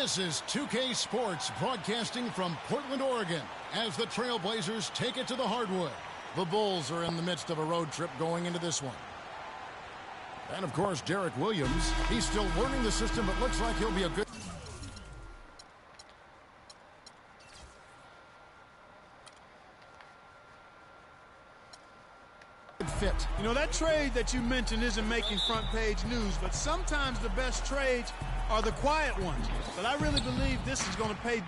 This is 2K Sports broadcasting from Portland, Oregon, as the Trailblazers take it to the hardwood. The Bulls are in the midst of a road trip going into this one. And, of course, Derek Williams. He's still learning the system, but looks like he'll be a good fit. You know, that trade that you mentioned isn't making front-page news, but sometimes the best trades are the quiet ones. But I really believe this is going to pay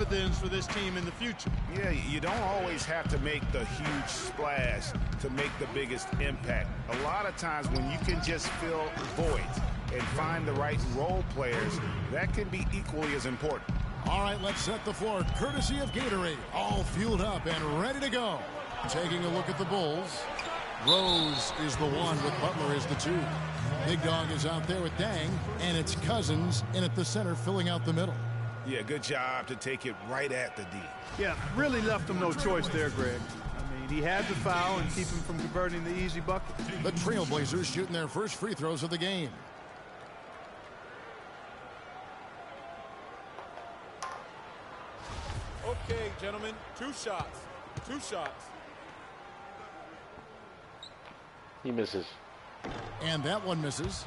dividends for this team in the future. Yeah, you don't always have to make the huge splash to make the biggest impact. A lot of times when you can just fill voids and find the right role players, that can be equally as important. All right, let's set the floor courtesy of Gatorade. All fueled up and ready to go. Taking a look at the Bulls. Rose is the one with Butler as the two. Big Dog is out there with Dang, and it's Cousins in at the center filling out the middle. Yeah, good job to take it right at the D. Yeah, really left him no choice there, Greg. I mean, he had to foul and keep him from converting the easy bucket. The Trailblazers shooting their first free throws of the game. Okay, gentlemen, two shots. Two shots. He misses. And that one misses.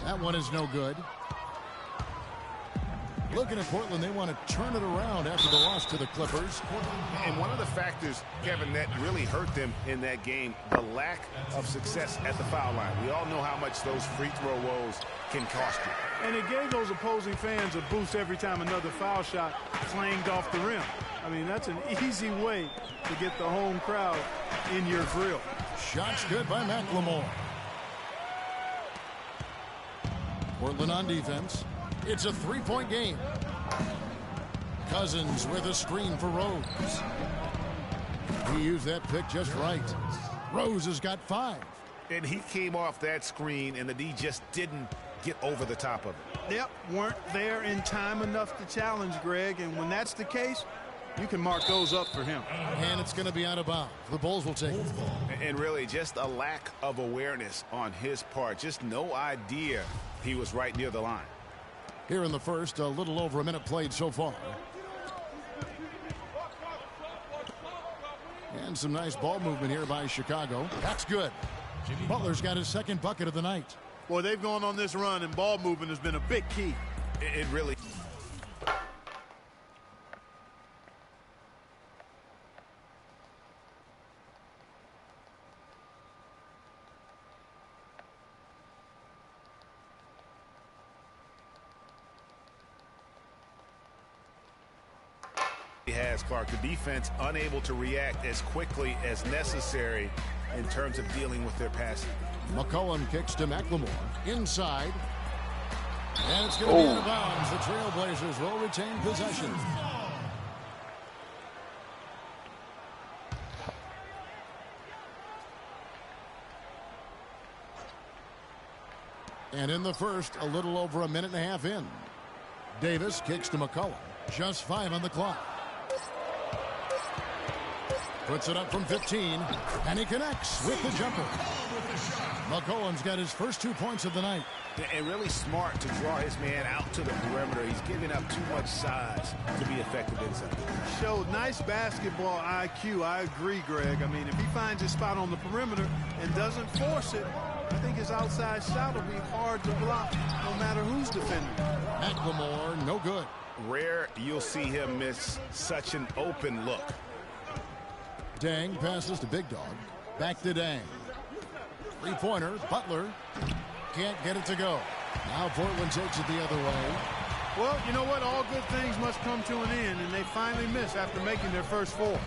That one is no good. Looking at Portland, they want to turn it around after the loss to the Clippers. And one of the factors, Kevin, that really hurt them in that game, the lack of success at the foul line. We all know how much those free throw woes can cost you. And it gave those opposing fans a boost every time another foul shot clanged off the rim. I mean, that's an easy way to get the home crowd in your grill. Shots good by McLemore. Portland on defense. It's a three-point game. Cousins with a screen for Rose. He used that pick just right. Rose has got 5. And he came off that screen, and the D just didn't get over the top of it. Yep, weren't there in time enough to challenge, Greg. And when that's the case, you can mark those up for him. And it's going to be out of bounds. The Bulls will take it. And really, just a lack of awareness on his part. Just no idea he was right near the line. Here in the first, a little over a minute played so far. And some nice ball movement here by Chicago. That's good. Butler's got his second bucket of the night. Boy, they've gone on this run, and ball movement has been a big key. It really... has Clark, the defense unable to react as quickly as necessary in terms of dealing with their passing. McCollum kicks to McLemore inside, and it's going to be out of bounds. The Trailblazers will retain possession. And in the first, a little over a minute and a half in. Davis kicks to McCollum. Just 5 on the clock. Puts it up from 15, and he connects with the jumper. McCollum's got his first 2 points of the night. And really smart to draw his man out to the perimeter. He's giving up too much size to be effective inside. Showed nice basketball IQ. I agree, Greg. I mean, if he finds his spot on the perimeter and doesn't force it, I think his outside shot will be hard to block no matter who's defending. McLemore, no good. Rare you'll see him miss such an open look. Dang passes to Big Dog. Back to Dang. Three-pointer. Butler can't get it to go. Now Portland takes it the other way. Well, you know what? All good things must come to an end, and they finally miss after making their first 4.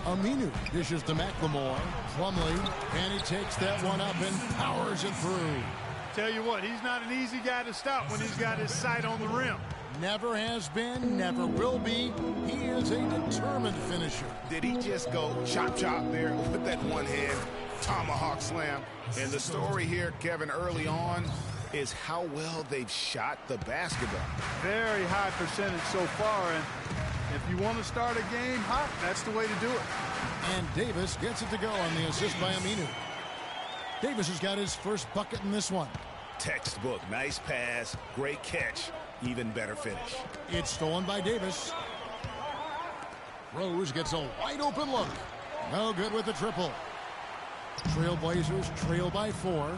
Aminu dishes to McLemore. Plumlee, and he takes that one up and powers it through. Tell you what, he's not an easy guy to stop when he's got his sight on the rim. Never has been, never will be. He is a determined finisher. Did he just go chop there with that one hand tomahawk slam? And the story here, Kevin, early on is how well they've shot the basketball. Very high percentage so far, and if you want to start a game hot, that's the way to do it. And Davis gets it to go on the assist by Aminu. Davis has got his first bucket in this one. Textbook, nice pass, great catch, even better finish. It's stolen by Davis. Rose gets a wide open look. No good with the triple. Trailblazers trail by 4.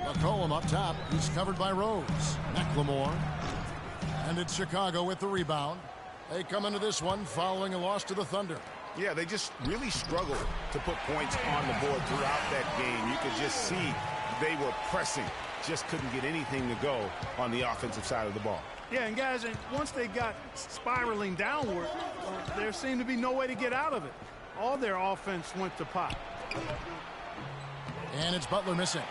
McCollum up top. He's covered by Rose. McLemore. And it's Chicago with the rebound. They come into this one following a loss to the Thunder. Yeah, they just really struggled to put points on the board throughout that game. You could just see they were pressing, just couldn't get anything to go on the offensive side of the ball. Yeah, and guys, once they got spiraling downward, there seemed to be no way to get out of it. All their offense went to pot. And it's Butler missing.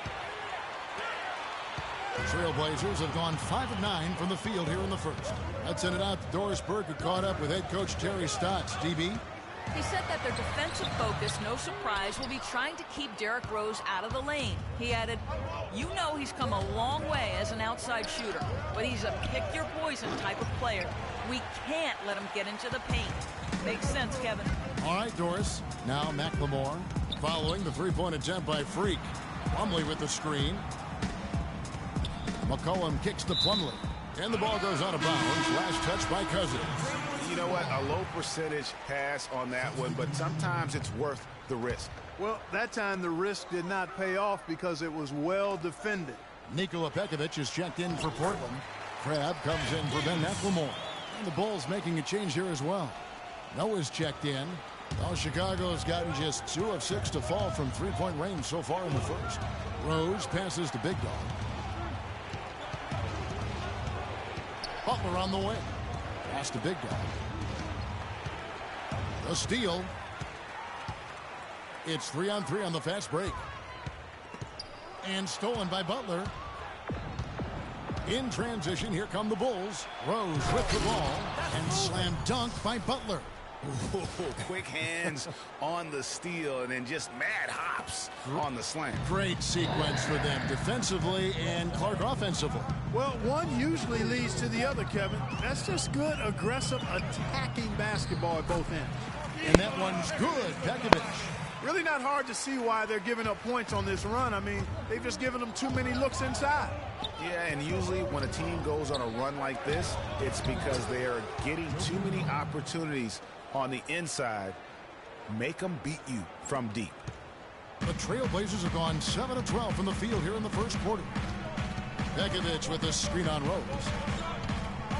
The Trailblazers have gone 5 of 9 from the field here in the first. Let's send it out to Doris Burke, who caught up with head coach Terry Stotts. DB? He said that their defensive focus, no surprise, will be trying to keep Derrick Rose out of the lane. He added, you know he's come a long way as an outside shooter, but he's a pick-your-poison type of player. We can't let him get into the paint. Makes sense, Kevin. All right, Doris. Now McLemore following the three-point attempt by Freak. Plumlee with the screen. McCollum kicks to Plumlee. And the ball goes out of bounds. Last touch by Cousins. You know what? A low percentage pass on that one, but sometimes it's worth the risk. Well, that time the risk did not pay off because it was well defended. Nikola Pekovic is checked in for Portland. Crabbe comes in for Ben McLemore. And the Bulls making a change here as well. Noah's checked in. Well, Chicago has gotten just 2 of 6 to fall from three-point range so far in the first. Rose passes to Big Dog. Butler on the way. Pass to Big Dog. A steal. It's 3-on-3 on the fast break. And stolen by Butler. In transition, here come the Bulls. Rose with the ball. And slam dunk by Butler. Ooh, quick hands on the steal and then just mad hops on the slam. Great sequence for them defensively and Clark offensively. Well, one usually leads to the other, Kevin. That's just good, aggressive, attacking basketball at both ends. And that one's good. Pekovic. Really not hard to see why they're giving up points on this run. I mean, they've just given them too many looks inside. Yeah, and usually when a team goes on a run like this, it's because they are getting too many opportunities on the inside. Make them beat you from deep. The Trailblazers have gone 7 of 12 from the field here in the first quarter. Pekovic with a screen on Rose.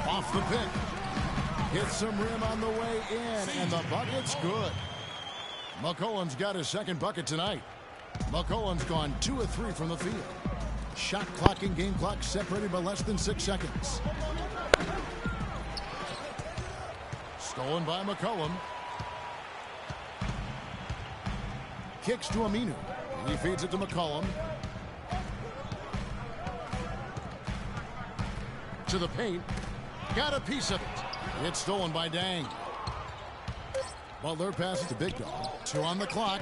Off the pick. Hits some rim on the way in, and the bucket's good. McCollum's got his second bucket tonight. McCollum's gone 2 of 3 from the field. Shot clock and game clock separated by less than 6 seconds. Stolen by McCollum. Kicks to Aminu. He feeds it to McCollum. To the paint. Got a piece of it. It's stolen by Dang. Butler passes to Big Dog. 2 on the clock.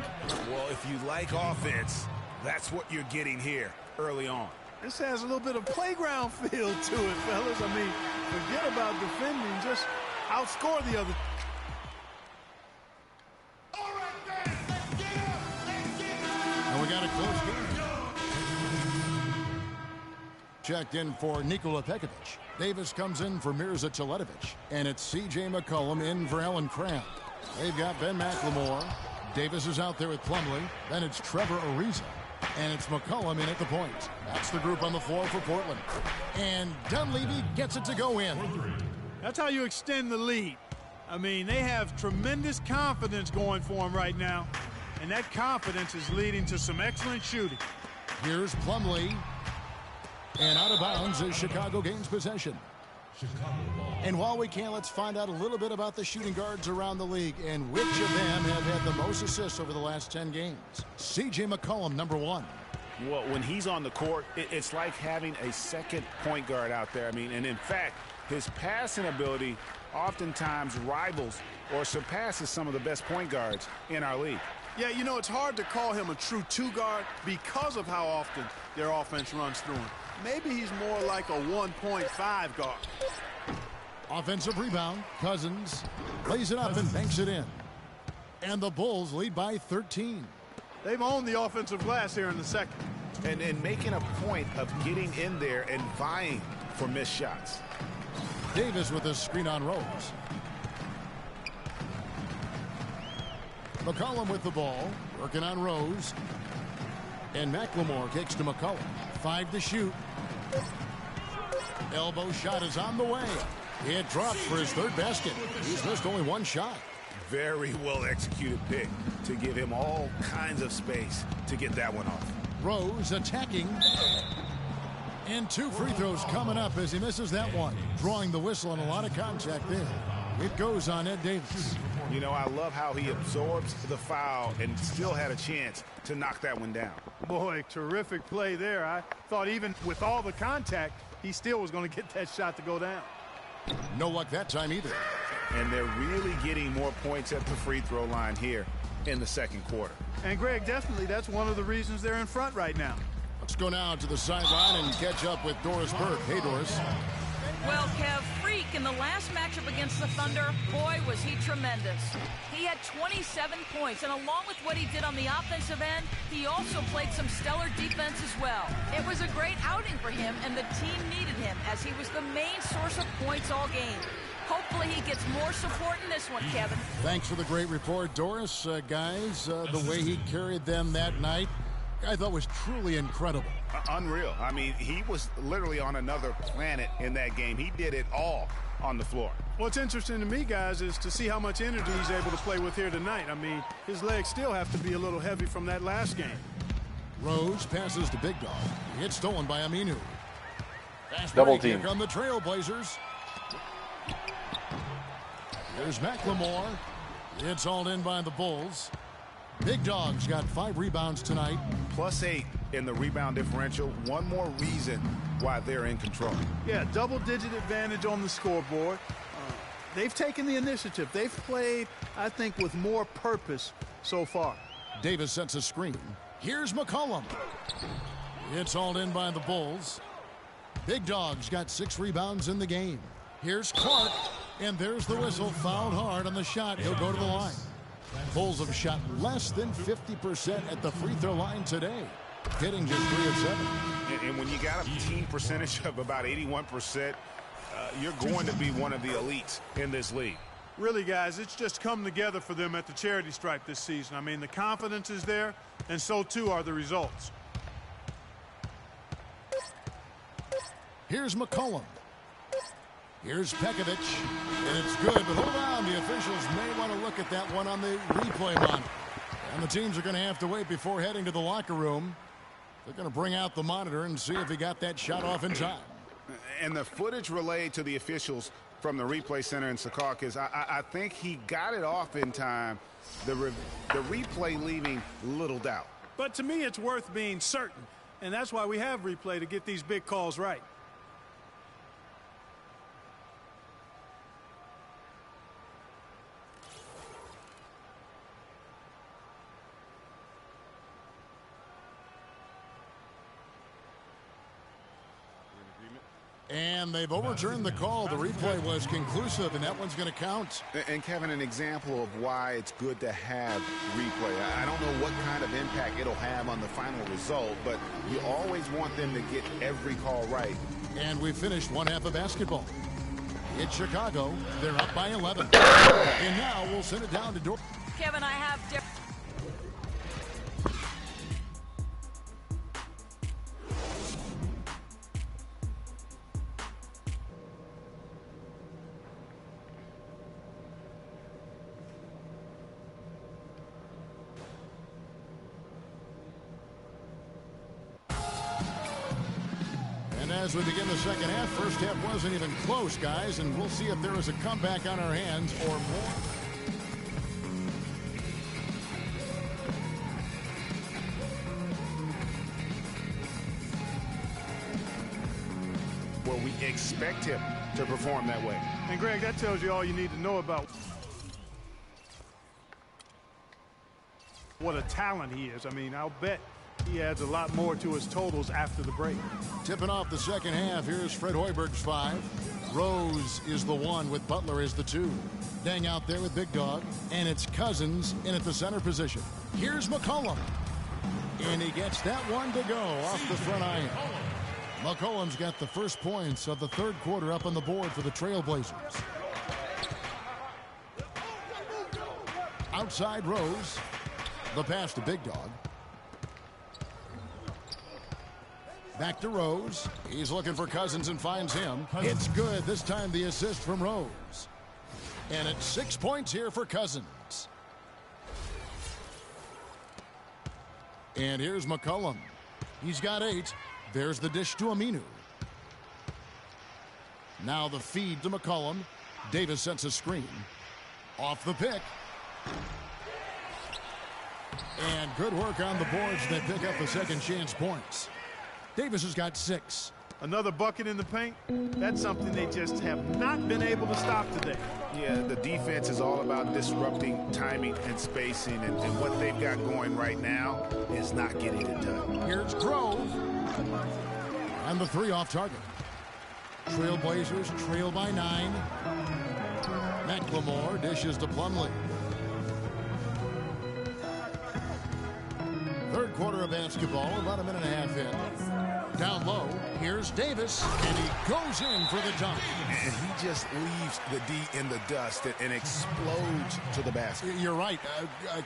Well, if you like offense, that's what you're getting here early on. This has a little bit of playground feel to it, fellas. I mean, forget about defending. Just outscore the other. And we got a close game. Checked in for Nikola Pekovic. Davis comes in for Mirza Teletovic. And it's C.J. McCollum in for Alan Crabbe. They've got Ben McLemore. Davis is out there with Plumlee. Then it's Trevor Ariza. And it's McCollum in at the point. That's the group on the floor for Portland. And Dunleavy gets it to go in. That's how you extend the lead. I mean, they have tremendous confidence going for them right now. And that confidence is leading to some excellent shooting. Here's Plumlee. And out of bounds as Chicago gains possession. And while we can, let's find out a little bit about the shooting guards around the league and which of them have had the most assists over the last 10 games. C.J. McCollum, number 1. Well, when he's on the court, it's like having a second point guard out there. I mean, and in fact, his passing ability oftentimes rivals or surpasses some of the best point guards in our league. Yeah, you know, it's hard to call him a true two-guard because of how often their offense runs through him. Maybe he's more like a 1.5 guard. Offensive rebound. Cousins lays it up and banks it in. And the Bulls lead by 13. They've owned the offensive glass here in the second. And making a point of getting in there and vying for missed shots. Davis with a screen on Rose. McCollum with the ball, working on Rose. And McLemore kicks to McCollum. 5 to shoot. Elbow shot is on the way. It drops for his 3rd basket. He's missed only 1 shot. Very well executed pick to give him all kinds of space to get that one off. Rose attacking. And 2 free throws coming up as he misses that one. Drawing the whistle and a lot of contact there. It goes on Ed Davis. You know, I love how he absorbs the foul and still had a chance to knock that one down. Boy, terrific play there. I thought even with all the contact, he still was going to get that shot to go down. No luck that time either. And they're really getting more points at the free throw line here in the second quarter. And, Greg, definitely that's one of the reasons they're in front right now. Let's go now to the sideline and catch up with Doris Burke. Hey, Doris. Well, Kev, Freak in the last matchup against the Thunder, boy, was he tremendous. He had 27 points, and along with what he did on the offensive end, he also played some stellar defense as well. It was a great outing for him, and the team needed him as he was the main source of points all game. Hopefully he gets more support in this one, Kevin. Thanks for the great report, Doris. Guys, the way he carried them that night, I thought was truly incredible. Unreal. I mean, he was literally on another planet in that game. He did it all on the floor. What's interesting to me, guys, is to see how much energy he's able to play with here tonight. I mean, his legs still have to be a little heavy from that last game. Rose passes to Big Dog. It's stolen by Aminu. Fast Double break. team. Here come the Trailblazers. Here's McLemore. It's hauled in by the Bulls. Big Dog's got 5 rebounds tonight. +8 in the rebound differential. One more reason why they're in control. Yeah, double-digit advantage on the scoreboard. They've taken the initiative. They've played, I think, with more purpose so far. Davis sets a screen. Here's McCollum. It's hauled in by the Bulls. Big Dog's got 6 rebounds in the game. Here's Clark. And there's the whistle. Fouled hard on the shot. He'll go to the line. Bulls have shot less than 50% at the free throw line today, hitting just 3 of 7. And when you got a team percentage of about 81%, you're going to be one of the elites in this league. Really, guys, it's just come together for them at the charity stripe this season. I mean, the confidence is there, and so too are the results. Here's McCollum. Here's Pekovic, and it's good, but hold on. The officials may want to look at that one on the replay monitor. And the teams are going to have to wait before heading to the locker room. They're going to bring out the monitor and see if he got that shot off in time. And the footage relayed to the officials from the replay center in Secaucus, I think he got it off in time. The replay leaving little doubt. But to me, it's worth being certain, and that's why we have replay to get these big calls right. And they've overturned the call. The replay was conclusive, and that one's going to count. And, Kevin, an example of why it's good to have replay. I don't know what kind of impact it'll have on the final result, but you always want them to get every call right. And we finished one half of basketball. It's Chicago. They're up by 11. And now we'll send it down to Dor. Kevin, I have different. as we begin the second half. First half wasn't even close, guys, and we'll see if there is a comeback on our hands or more. Where we expect him to perform that way. And Greg, that tells you all you need to know about what a talent he is. I mean, I'll bet he adds a lot more to his totals after the break. Tipping off the second half, here's Fred Hoiberg's 5. Rose is the 1 with Butler as the 2. Dang out there with Big Dog. And it's Cousins in at the center position. Here's McCollum. And he gets that one to go off the front iron. McCollum's got the first points of the third quarter up on the board for the Trailblazers. Outside Rose. The pass to Big Dog. Back to Rose. He's looking for Cousins and finds him. It's good. This time the assist from Rose. And it's 6 points here for Cousins. And here's McCollum. He's got 8. There's the dish to Aminu. Now the feed to McCollum. Davis sets a screen. Off the pick. And good work on the boards that pick up the second chance points. Davis has got 6. Another bucket in the paint. That's something they just have not been able to stop today. Yeah, the defense is all about disrupting timing and spacing, and what they've got going right now is not getting it done. Here's Grove. And the 3 off target. Trailblazers trail by 9. McLemore dishes to Plumlee. Third quarter of basketball, about a minute and a half in. Down low, here's Davis, and he goes in for the dunk. And he just leaves the D in the dust and explodes to the basket. You're right.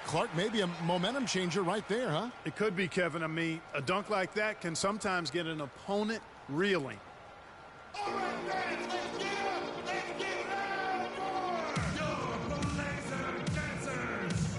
Clark, maybe a momentum changer right there, huh? It could be, Kevin. I mean, a dunk like that can sometimes get an opponent reeling. All right, guys, let's get up. Let's get it out for your Blazer dancers.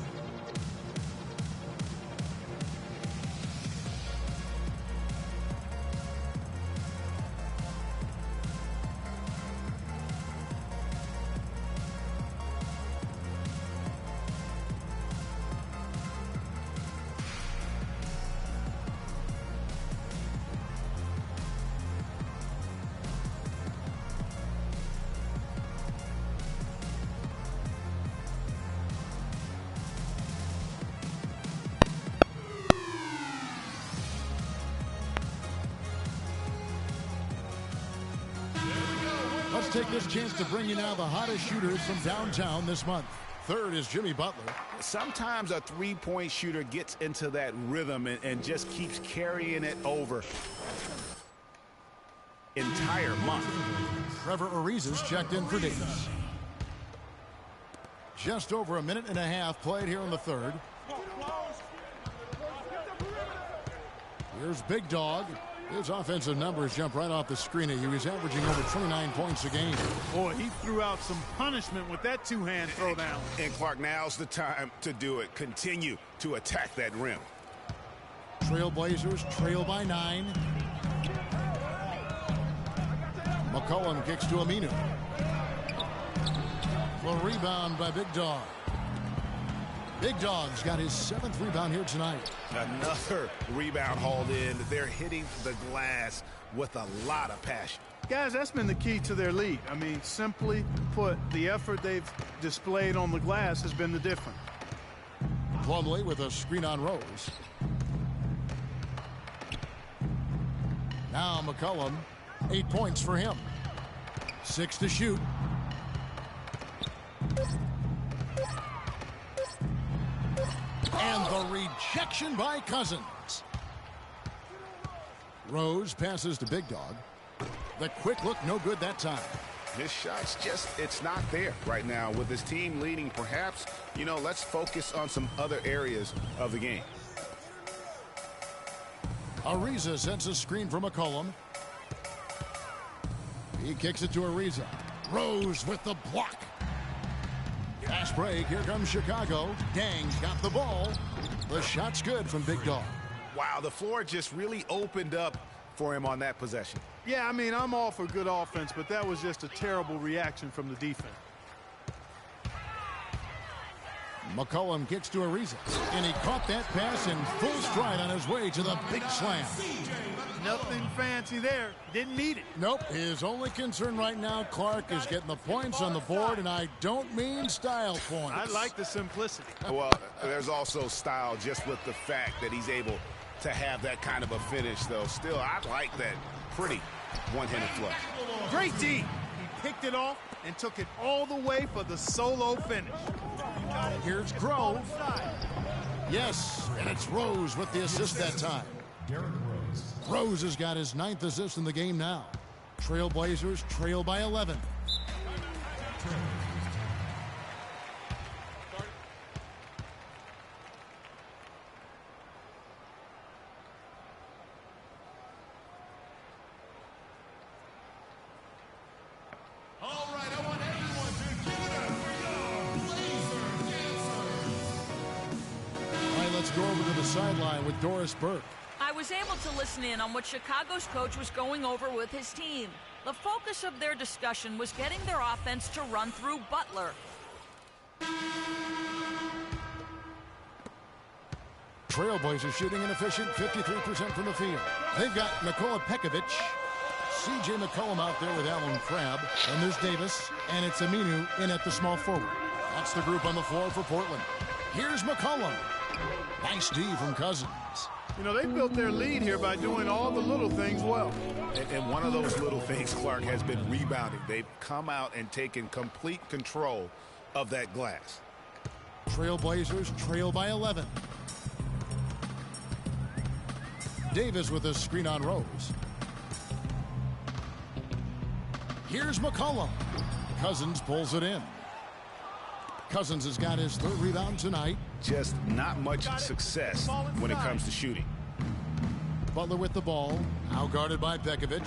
Let's take this chance to bring you now the hottest shooters from downtown this month. Third is Jimmy Butler. Sometimes a three-point shooter gets into that rhythm and just keeps carrying it over entire month. Trevor Ariza's checked in for Davis. Just over a minute and a half played here in the third. Here's Big Dog. His offensive numbers jump right off the screen at you. He's averaging over 29 points a game. Boy, he threw out some punishment with that two-hand throwdown. And Clark, now's the time to do it. Continue to attack that rim. Trailblazers trail by 9. McCollum kicks to Aminu. The rebound by Big Dog. Big Dog's got his 7th rebound here tonight. Another rebound hauled in. They're hitting the glass with a lot of passion. Guys, that's been the key to their lead. I mean, simply put, the effort they've displayed on the glass has been the difference. Plumlee with a screen on Rose. Now McCollum, 8 points for him. 6 to shoot. And the rejection by Cousins. Rose passes to Big Dog. The quick look, no good that time. His shot's just, it's not there right now. With his team leading, perhaps, you know, let's focus on some other areas of the game. Ariza sends a screen for McCollum. He kicks it to Ariza. Rose with the block. Fast break. Here comes Chicago. Dang's got the ball. The shot's good from Big Dog. Wow, the floor just really opened up for him on that possession. Yeah, I mean, I'm all for good offense, but that was just a terrible reaction from the defense. McCollum kicks to Ariza, and he caught that pass in full stride on his way to the big slam. Nothing fancy there. Didn't need it. Nope. His only concern right now, Clark, is getting the points on the board, and I don't mean style points. I like the simplicity. Well, there's also style just with the fact that he's able to have that kind of a finish, though. Still, I like that pretty one-handed flush. Great D. He picked it off and took it all the way for the solo finish. Here's Grove. Yes, and it's Rose with the assist that time. Rose has got his 9th assist in the game now. Trailblazers trail by 11. All right, I want everyone to give it up for your Blazer dancers. All right, let's go over to the sideline with Doris Burke. I was able to listen in on what Chicago's coach was going over with his team. The focus of their discussion was getting their offense to run through Butler. Trailblazers shooting an efficient 53% from the field. They've got Nikola Pekovic, C.J. McCollum out there with Alan Crabb, and there's Davis, and it's Aminu in at the small forward. That's the group on the floor for Portland. Here's McCollum. Nice D from Cousins. You know, they built their lead here by doing all the little things well. And one of those little things, Clark, has been rebounding. They've come out and taken complete control of that glass. Trailblazers trail by 11. Davis with a screen on Rose. Here's McCollum. Cousins pulls it in. Cousins has got his 3rd rebound tonight. Just not much success when it comes to shooting. Butler with the ball. Now guarded by Pekovic.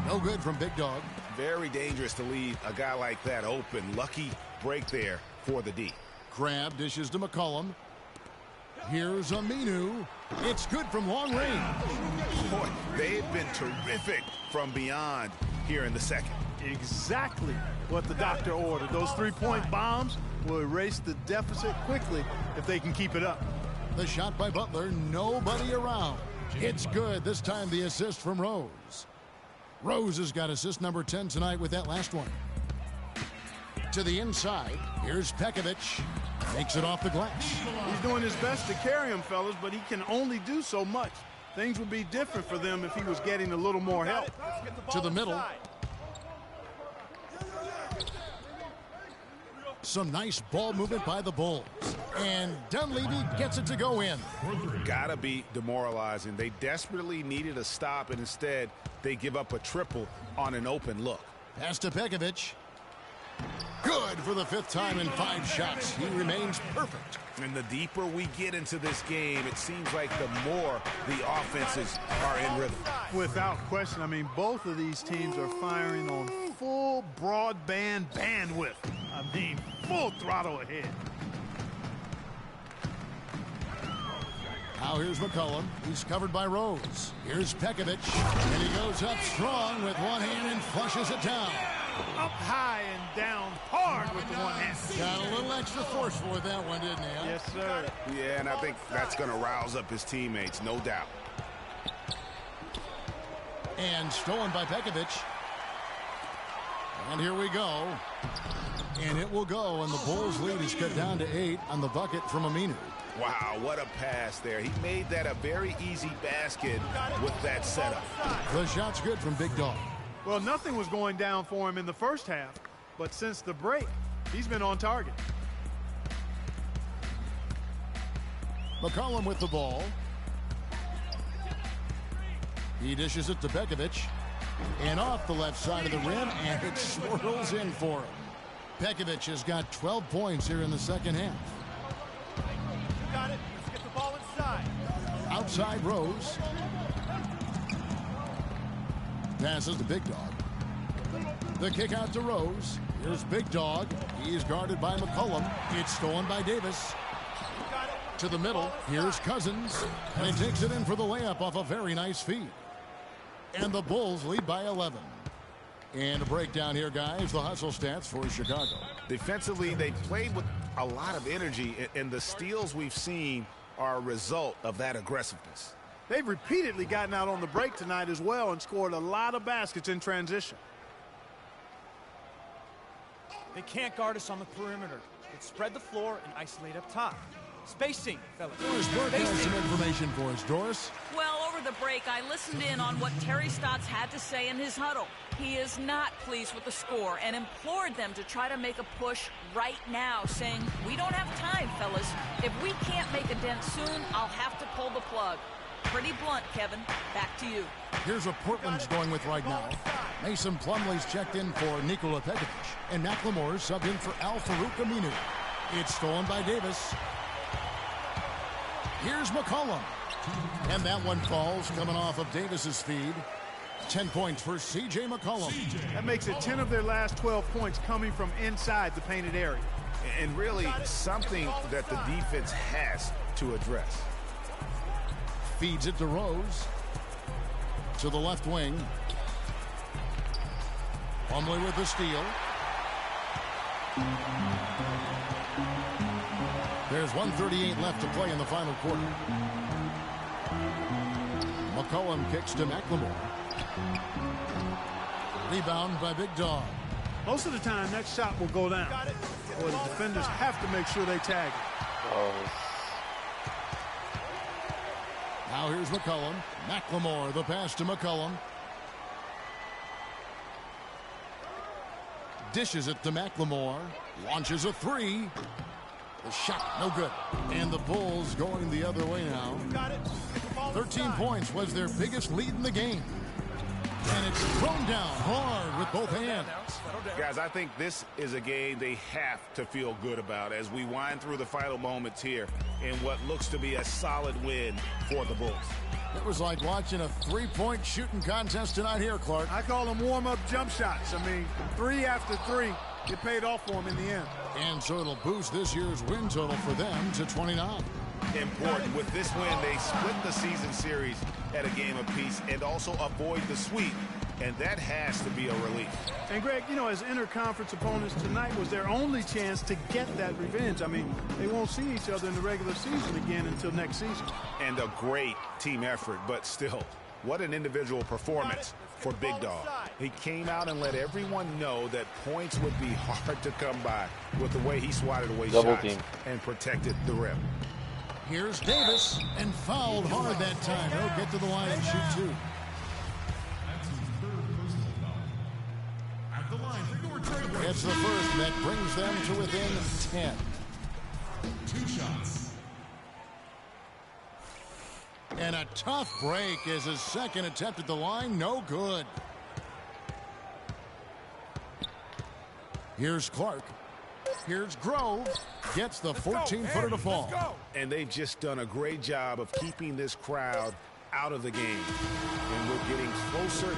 No good from Big Dog. Very dangerous to leave a guy like that open. Lucky break there for the D. Crab dishes to McCollum. Here's Aminu. It's good from long range. Boy, they've been terrific from beyond here in the second. Exactly what the doctor ordered. Those 3-point bombs will erase the deficit quickly if they can keep it up. The shot by Butler, nobody around. It's good. This time the assist from Rose. Rose has got assist number 10 tonight with that last one. To the inside, here's Pekovic. Makes it off the glass. He's doing his best to carry him, fellas, but he can only do so much. Things would be different for them if he was getting a little more help. To the middle. Some nice ball movement by the Bulls. And Dunleavy gets it to go in. Gotta be demoralizing. They desperately needed a stop, and instead they give up a triple on an open look. Pass to Pekovic. Good for the 5th time in 5 shots. He remains perfect. And the deeper we get into this game, it seems like the more the offenses are in rhythm. Without question, I mean, both of these teams are firing on full broadband bandwidth. I mean, full throttle ahead. Now here's McCollum. He's covered by Rose. Here's Pekovic. And he goes up strong with one hand and flushes it down. Up high and down hard with the one hand. Got a little extra forceful with that one, didn't he? Huh? Yes, sir. Yeah, and I think that's going to rouse up his teammates, no doubt. And stolen by Pekovic. And here we go. And it will go, and the Bulls' lead is cut down to 8 on the bucket from Aminu. Wow, what a pass there. He made that a very easy basket with that setup. The shot's good from Big Dog. Well, nothing was going down for him in the first half, but since the break, he's been on target. McCollum with the ball. He dishes it to Pekovic. And off the left side of the rim, and it swirls in for him. Pekovic has got 12 points here in the second half. Got it. Let's get the ball inside. Outside Rose. Passes to Big Dog. The kick out to Rose. Here's Big Dog. He's guarded by McCollum. It's stolen by Davis. To the middle. Here's Cousins. And he takes it in for the layup off a very nice feed. And the Bulls lead by 11. And a breakdown here, guys. The hustle stats for Chicago. Defensively, they played with a lot of energy, and the steals we've seen are a result of that aggressiveness. They've repeatedly gotten out on the break tonight as well and scored a lot of baskets in transition. They can't guard us on the perimeter. Let's spread the floor and isolate up top. Spacing, fellas. Doris Burke has some information for us. Doris? Well, over the break, I listened in on what Terry Stotts had to say in his huddle. He is not pleased with the score and implored them to try to make a push right now, saying, we don't have time, fellas. If we can't make a dent soon, I'll have to pull the plug. Pretty blunt, Kevin. Back to you. Here's what Portland's going with right now. Mason Plumlee's checked in for Nikola Pekovic, and McLemore's subbed in for Al Farouk Aminu. It's stolen by Davis. Here's McCollum. And that one falls coming off of Davis's feed. 10 points for C.J. McCollum. That makes it 10 of their last 12 points coming from inside the painted area. And really something that the defense has to address. Feeds it to Rose. To the left wing. Plumlee with the steal. There's 1:38 left to play in the final quarter. McCollum kicks to McLemore. Rebound by Big Dog. Most of the time, that shot will go down. Or the defenders have to make sure they tag it. Now here's McCollum. McLemore, the pass to McCollum. Dishes it to McLemore. Launches a three. The shot, no good. And the Bulls going the other way now. 13 points was their biggest lead in the game. And it's thrown down hard with both hands. Guys, I think this is a game they have to feel good about as we wind through the final moments here in what looks to be a solid win for the Bulls. It was like watching a three-point shooting contest tonight here, Clark. I call them warm-up jump shots. I mean, 3 after 3, it paid off for them in the end. And so it'll boost this year's win total for them to 29. Important. With this win, they split the season series at a game apiece and also avoid the sweep, and that has to be a relief. And, Greg, you know, as interconference opponents, tonight was their only chance to get that revenge. I mean, they won't see each other in the regular season again until next season. And a great team effort, but still, what an individual performance for Big Dog. He came out and let everyone know that points would be hard to come by with the way he swatted away shots and protected the rim. Here's Davis, and fouled hard that time. He'll get to the line and shoot two. It's the first that brings them to within 10. 2 shots. And a tough break is his second attempt at the line. No good. Here's Clark. Here's Grove. Gets the 14-footer to fall. And they've just done a great job of keeping this crowd out of the game. And we're getting closer.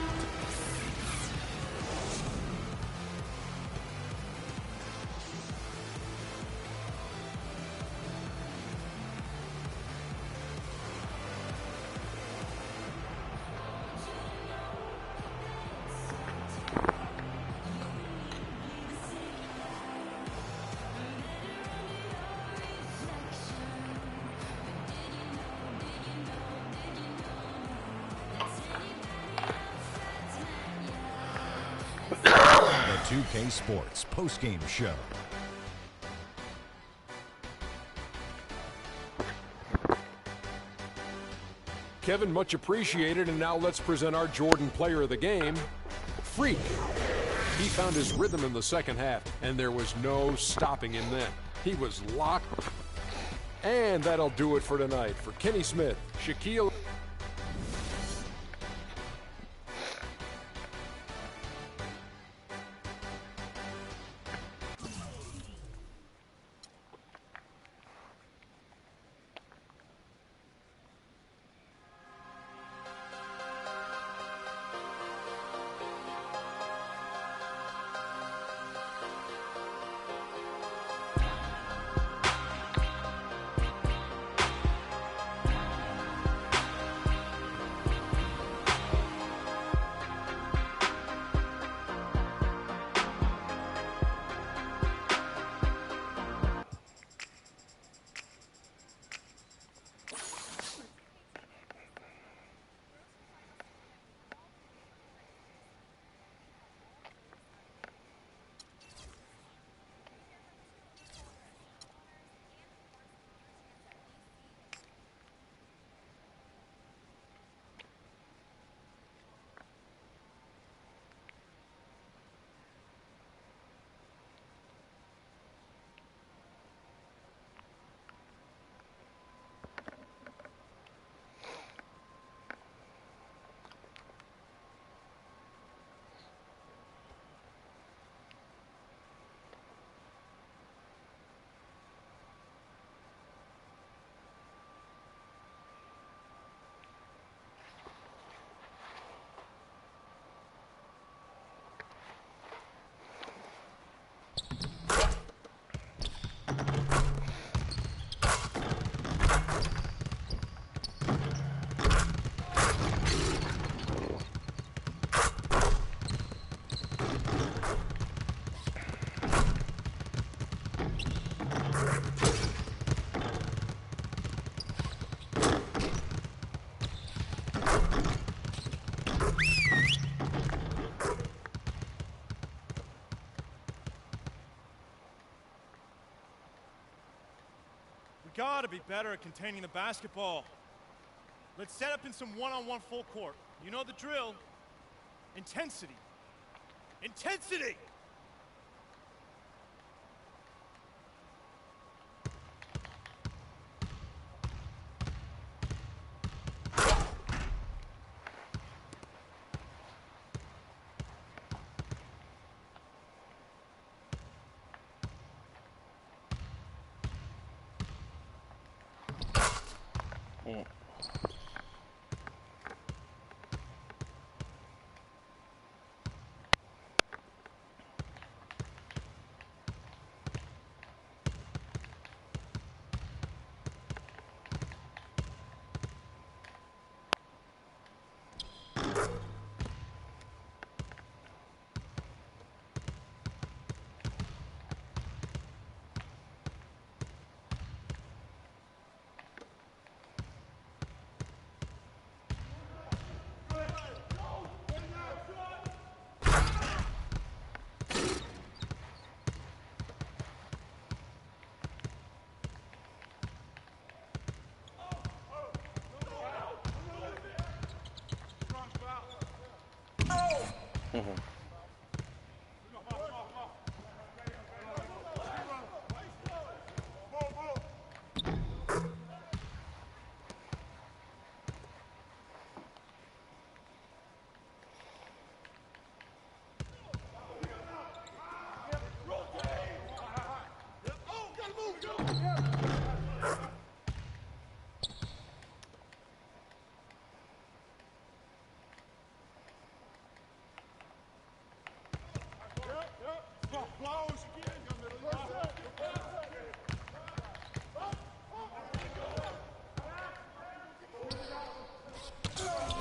The 2K Sports postgame show. Kevin, much appreciated, and now let's present our Jordan player of the game, Freak. He found his rhythm in the second half, and there was no stopping him then. He was locked. And that'll do it for tonight. For Kenny Smith, Shaquille... We gotta be better at containing the basketball. Let's set up in some one-on-one full court. You know the drill. Intensity. Intensity!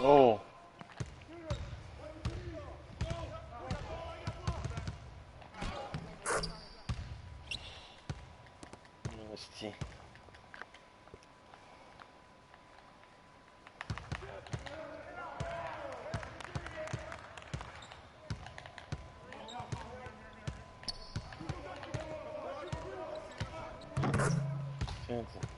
Oh. Hostia. Fíjate.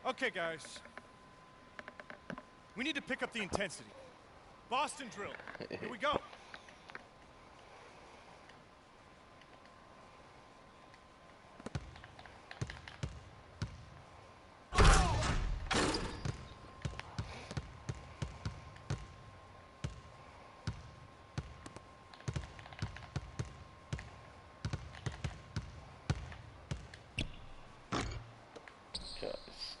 Okay, guys. We need to pick up the intensity. Boston drill. Here we go. Guys.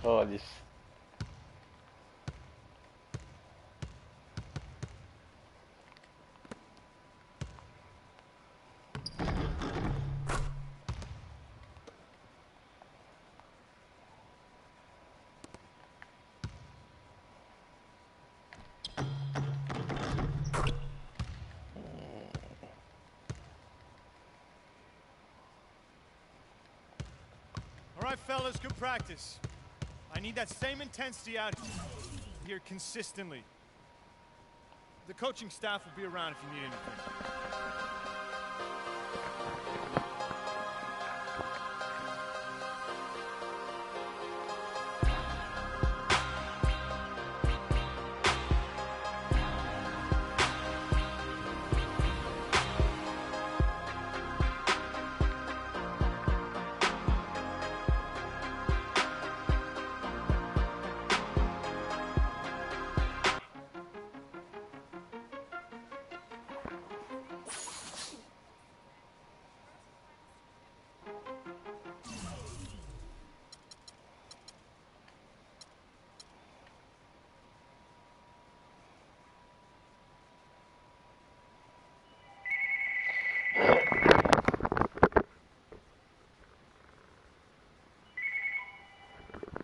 Oh, this. right, fellas, good practice. I need that same intensity out here consistently. The coaching staff will be around if you need anything.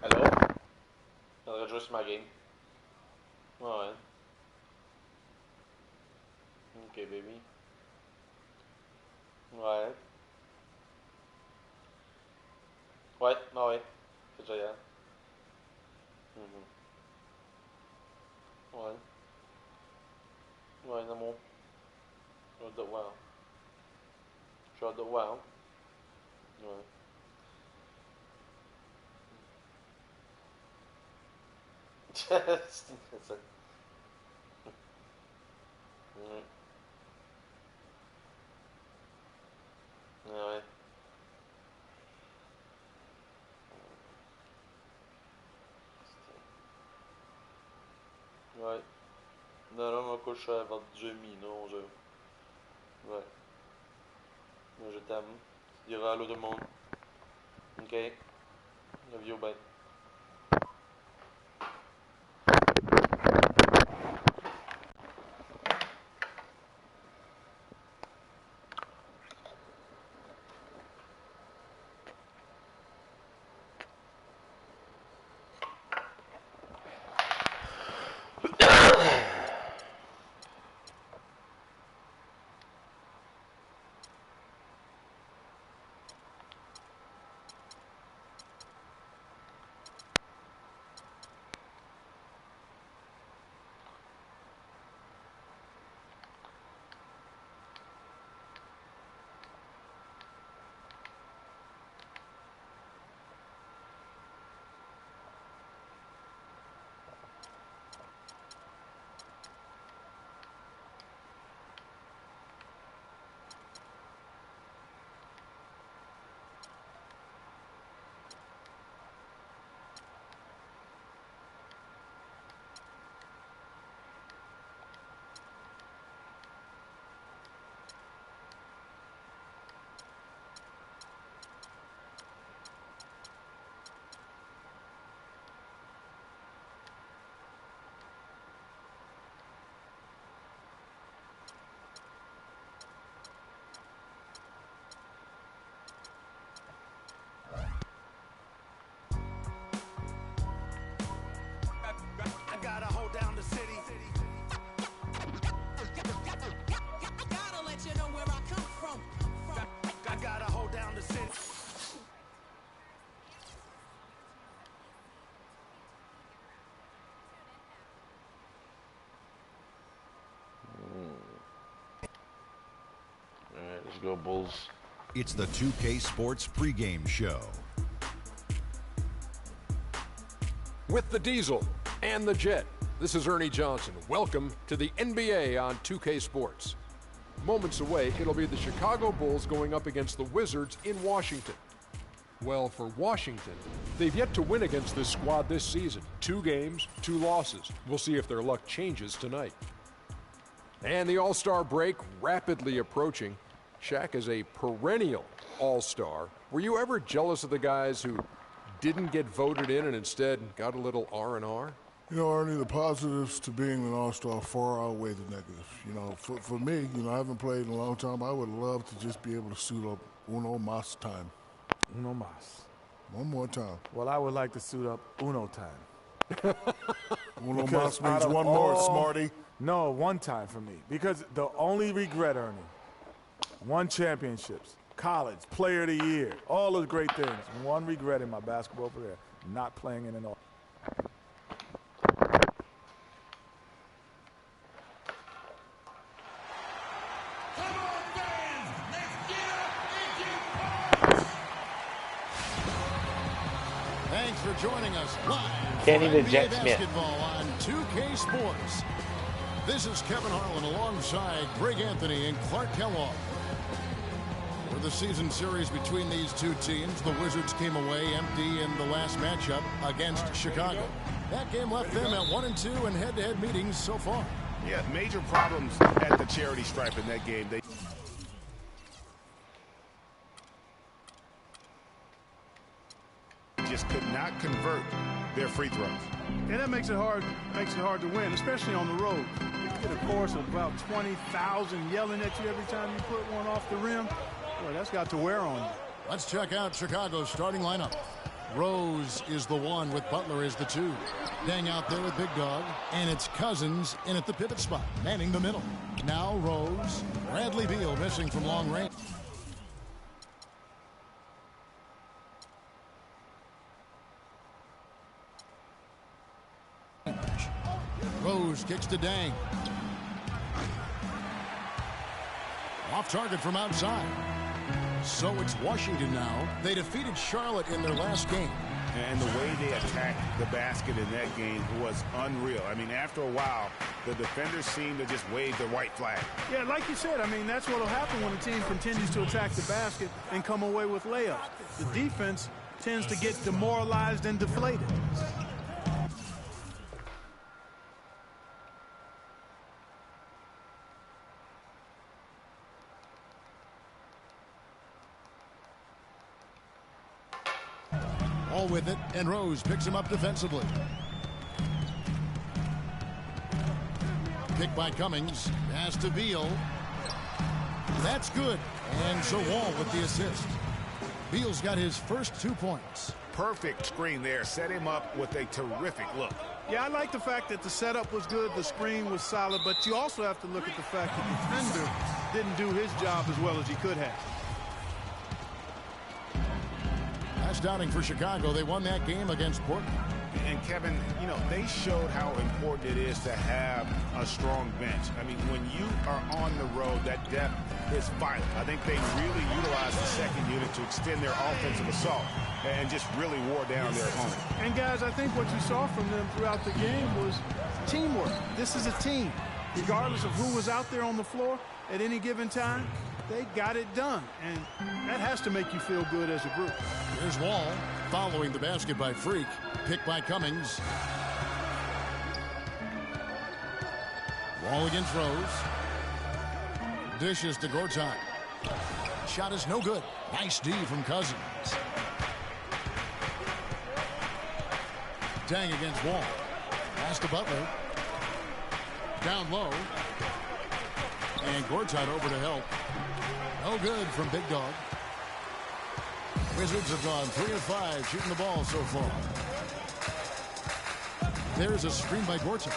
Allô? J'aurais joué sur ma game. Ouais. Ok, baby. Ouais. Ouais, ah ouais. C'est déjà hier. Ouais. Ouais, non, j'ai hâte de voir. J'ai hâte de voir. Ouais. C'est ça. Ouais. Ouais. Non, non, ma couche à 22h30, non, je... Ouais. Moi, je t'aime. Tu diras allô tout le monde. Ok. Love you, bye. I gotta hold down the city. Gotta let you know where I come from. I gotta hold down the city. Alright, let's go, Bulls. It's the 2K Sports pregame show. With the Diesel and the Jet, this is Ernie Johnson. Welcome to the NBA on 2K Sports. Moments away, it'll be the Chicago Bulls going up against the Wizards in Washington. Well, for Washington, they've yet to win against this squad this season. 2 games, 2 losses. We'll see if their luck changes tonight. And the All-Star break rapidly approaching. Shaq is a perennial All-Star. Were you ever jealous of the guys who didn't get voted in and instead got a little R&R? You know, Ernie, the positives to being an all-star far outweigh the negatives. You know, for me, you know, I haven't played in a long time. I would love to just be able to suit up uno mas time. Uno mas. One more time. Well, I would like to suit up uno time. Uno mas means one more, smarty. No, one time for me. Because the only regret, Ernie, 1 championships. college, player of the year, all those great things. One regret in my basketball career, not playing in an all. Thanks for joining us live Kenny for the NBA Jet Smith. basketball on 2K Sports. This is Kevin Harlan alongside Greg Anthony and Clark Kellogg. For the season series between these two teams, the Wizards came away empty in the last matchup against Chicago. That game left them at 1-2 in head-to-head meetings so far. Yeah, major problems at the charity stripe in that game. They just could not convert their free throws. And that makes it hard to win, especially on the road. You get a chorus of about 20,000 yelling at you every time you put one off the rim. Boy, that's got to wear on you. Let's check out Chicago's starting lineup. Rose is the 1 with Butler is the 2. Dang out there with Big Dog. And it's Cousins in at the pivot spot, manning the middle. Now Rose. Bradley Beal missing from long range. Rose kicks to Dang. Off target from outside. So it's Washington now. They defeated Charlotte in their last game. And the way they attacked the basket in that game was unreal. I mean, after a while, the defenders seemed to just wave the white flag. Yeah, like you said, I mean, that's what will happen when a team continues to attack the basket and come away with layups. The defense tends to get demoralized and deflated. All with it, and Rose picks him up defensively. Pick by Cummings. Pass to Beal. That's good. And so Wall with the assist. Beal's got his first 2 points. Perfect screen there. Set him up with a terrific look. Yeah, I like the fact that the setup was good, the screen was solid, but you also have to look at the fact that the defender didn't do his job as well as he could have. Touchdowning for Chicago. They won that game against Portland. And Kevin, you know, they showed how important it is to have a strong bench. I mean, when you are on the road, that depth is vital. I think they really utilized the second unit to extend their offensive assault and just really wore down their opponent. And guys, I think what you saw from them throughout the game was teamwork. This is a team. Regardless of who was out there on the floor at any given time, they got it done, and that has to make you feel good as a group. Here's Wall following the basket by Freak. Pick by Cummings. Wall against Rose. Dishes to Gortat. Shot is no good. Nice D from Cousins. Dang against Wall. Pass to Butler. Down low. And Gortat over to help. No good from Big Dog. Wizards have gone 3 of 5 shooting the ball so far. There's a screen by Gortat.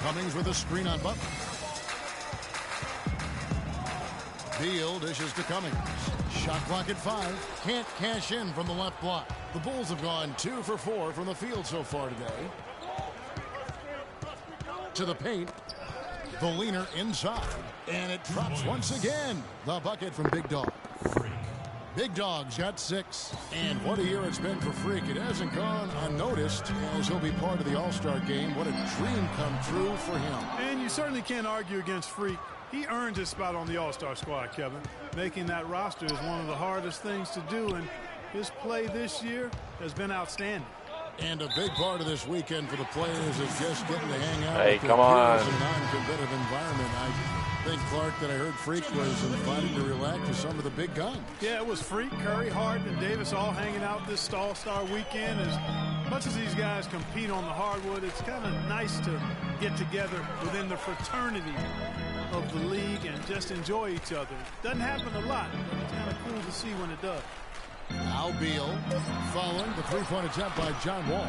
Cummings with a screen on Butler. Beal dishes to Cummings. Shot clock at 5. Can't cash in from the left block. The Bulls have gone 2 for 4 from the field so far today. To the paint. The leaner inside. And it drops once again. The bucket from Big Dog. Big Dog's got 6. And what a year it's been for Freak. It hasn't gone unnoticed as he'll be part of the All-Star game. What a dream come true for him. And you certainly can't argue against Freak. He earned his spot on the All-Star squad, Kevin. Making that roster is one of the hardest things to do, and his play this year has been outstanding. And a big part of this weekend for the players is just getting to hang out Hey, with come on. in a non-competitive environment. I think, Clark, that I heard Freak was invited to relax with some of the big guns. Yeah, it was Freak, Curry, Harden, and Davis all hanging out this All-Star weekend. As much as these guys compete on the hardwood, it's kind of nice to get together within the fraternity of the league and just enjoy each other. Doesn't happen a lot, but it's kind of cool to see when it does. Now Beal following the three-point attempt by John Wall.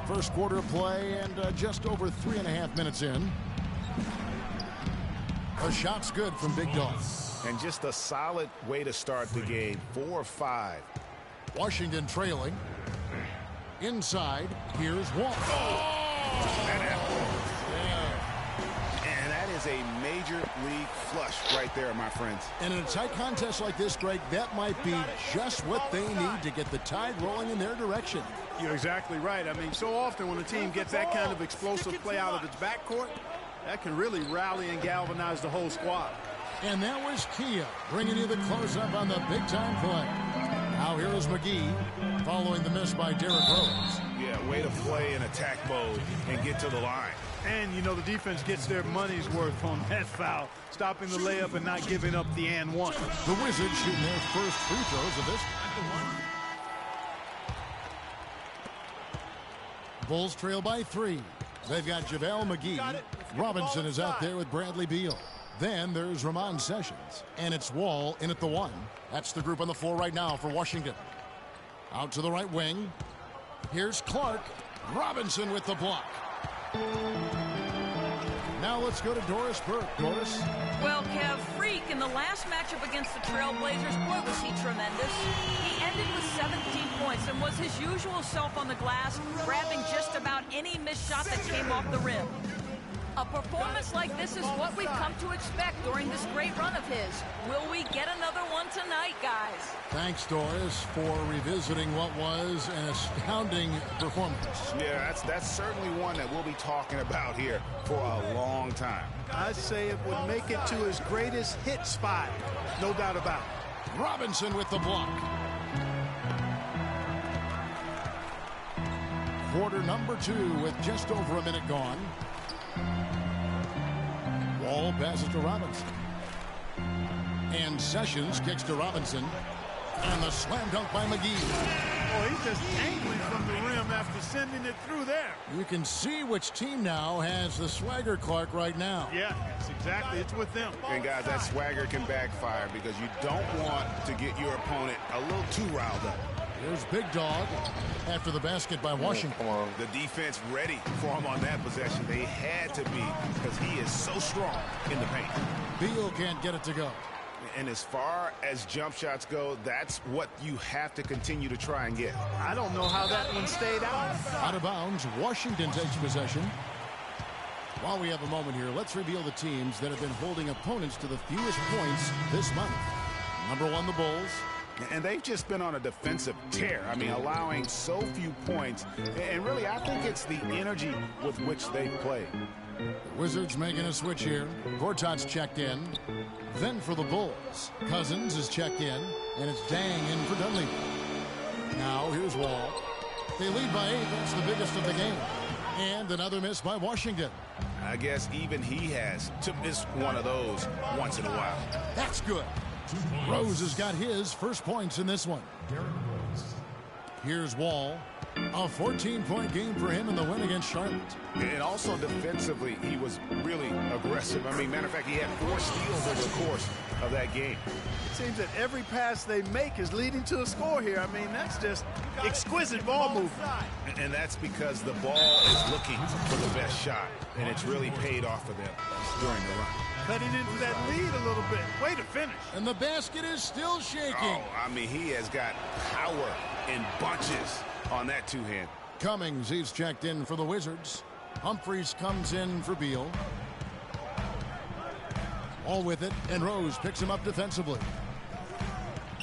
First quarter play and just over 3.5 minutes in. A shot's good from Big Dog. And just a solid way to start the game. 4-5. Washington trailing. Inside, here's Wall. And that is a major league flush right there, my friends. And in a tight contest like this, Greg, that might be just what they need to get the tide rolling in their direction. You're exactly right. I mean, so often when a team gets that kind of explosive play out of its backcourt, that can really rally and galvanize the whole squad. And that was Kia bringing you the close-up on the big-time play. Now here is McGee following the miss by Derrick Rose. Yeah, way to play in attack mode and get to the line. And, you know, the defense gets their money's worth on that foul, stopping the layup and not giving up the and one. The Wizards shooting their first free throws of this. Bulls trail by 3. They've got JaVale McGee. Robinson is out there with Bradley Beal. Then there's Ramon Sessions. And it's Wall in at the 1. That's the group on the floor right now for Washington. Out to the right wing. Here's Clark. Robinson with the block. Now let's go to Doris Burke. Doris? Well, Kev, Freak in the last matchup against the Trailblazers, boy, was he tremendous. He ended with 17 points and was his usual self on the glass, grabbing just about any missed shot that came off the rim. A performance like this is what we've come to expect during this great run of his. Will we get another one tonight, guys? Thanks, Doris, for revisiting what was an astounding performance. Yeah, that's certainly one that we'll be talking about here for a long time. I'd say it would make it to his greatest hit spot. No doubt about it. Robinson with the block. Quarter number 2 with just over a minute gone. Wall passes to Robinson. And Sessions kicks to Robinson. And the slam dunk by McGee. Oh, he's just angling from the rim after sending it through there. You can see which team now has the swagger, Clark, right now. Yeah, it's exactly. It's with them. And, guys, that swagger can backfire because you don't want to get your opponent a little too riled up. Here's Big Dog after the basket by Washington. The defense ready for him on that possession. They had to be because he is so strong in the paint. Beal can't get it to go. And as far as jump shots go, that's what you have to continue to try and get. I don't know how that one stayed out. Out of bounds, Washington takes possession. While we have a moment here, let's reveal the teams that have been holding opponents to the fewest points this month. Number 1, the Bulls. And they've just been on a defensive tear. I mean, allowing so few points. And really, I think it's the energy with which they play. The Wizards making a switch here. Gortat's checked in. Then for the Bulls, Cousins is checked in. And it's Dang in for Dunleavy. Now here's Wall. They lead by 8. That's the biggest of the game. And another miss by Washington. I guess even he has to miss one of those once in a while. That's good. Rose has got his first points in this one. Here's Wall. A 14-point game for him in the win against Charlotte. And also defensively, he was really aggressive. I mean, matter of fact, he had 4 steals over the course of that game. It seems that every pass they make is leading to a score here. I mean, that's just exquisite ball movement. And that's because the ball is looking for the best shot, and it's really paid off for them during the run. Cutting into that lead a little bit. Way to finish. And the basket is still shaking. Oh, I mean, he has got power in bunches on that two-hand. Cummings, he's checked in for the Wizards. Humphries comes in for Beal. All with it, and Rose picks him up defensively.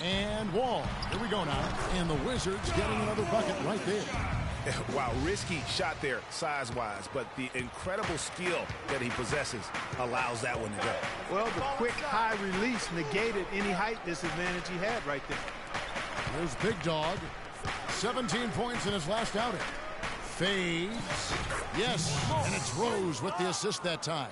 And Wall. Here we go now. And the Wizards getting another bucket right there. Wow, risky shot there size-wise, but the incredible skill that he possesses allows that one to go. Well, the quick high release negated any height disadvantage he had right there. There's Big Dog. 17 points in his last outing. Fades. Yes, and it's Rose with the assist that time.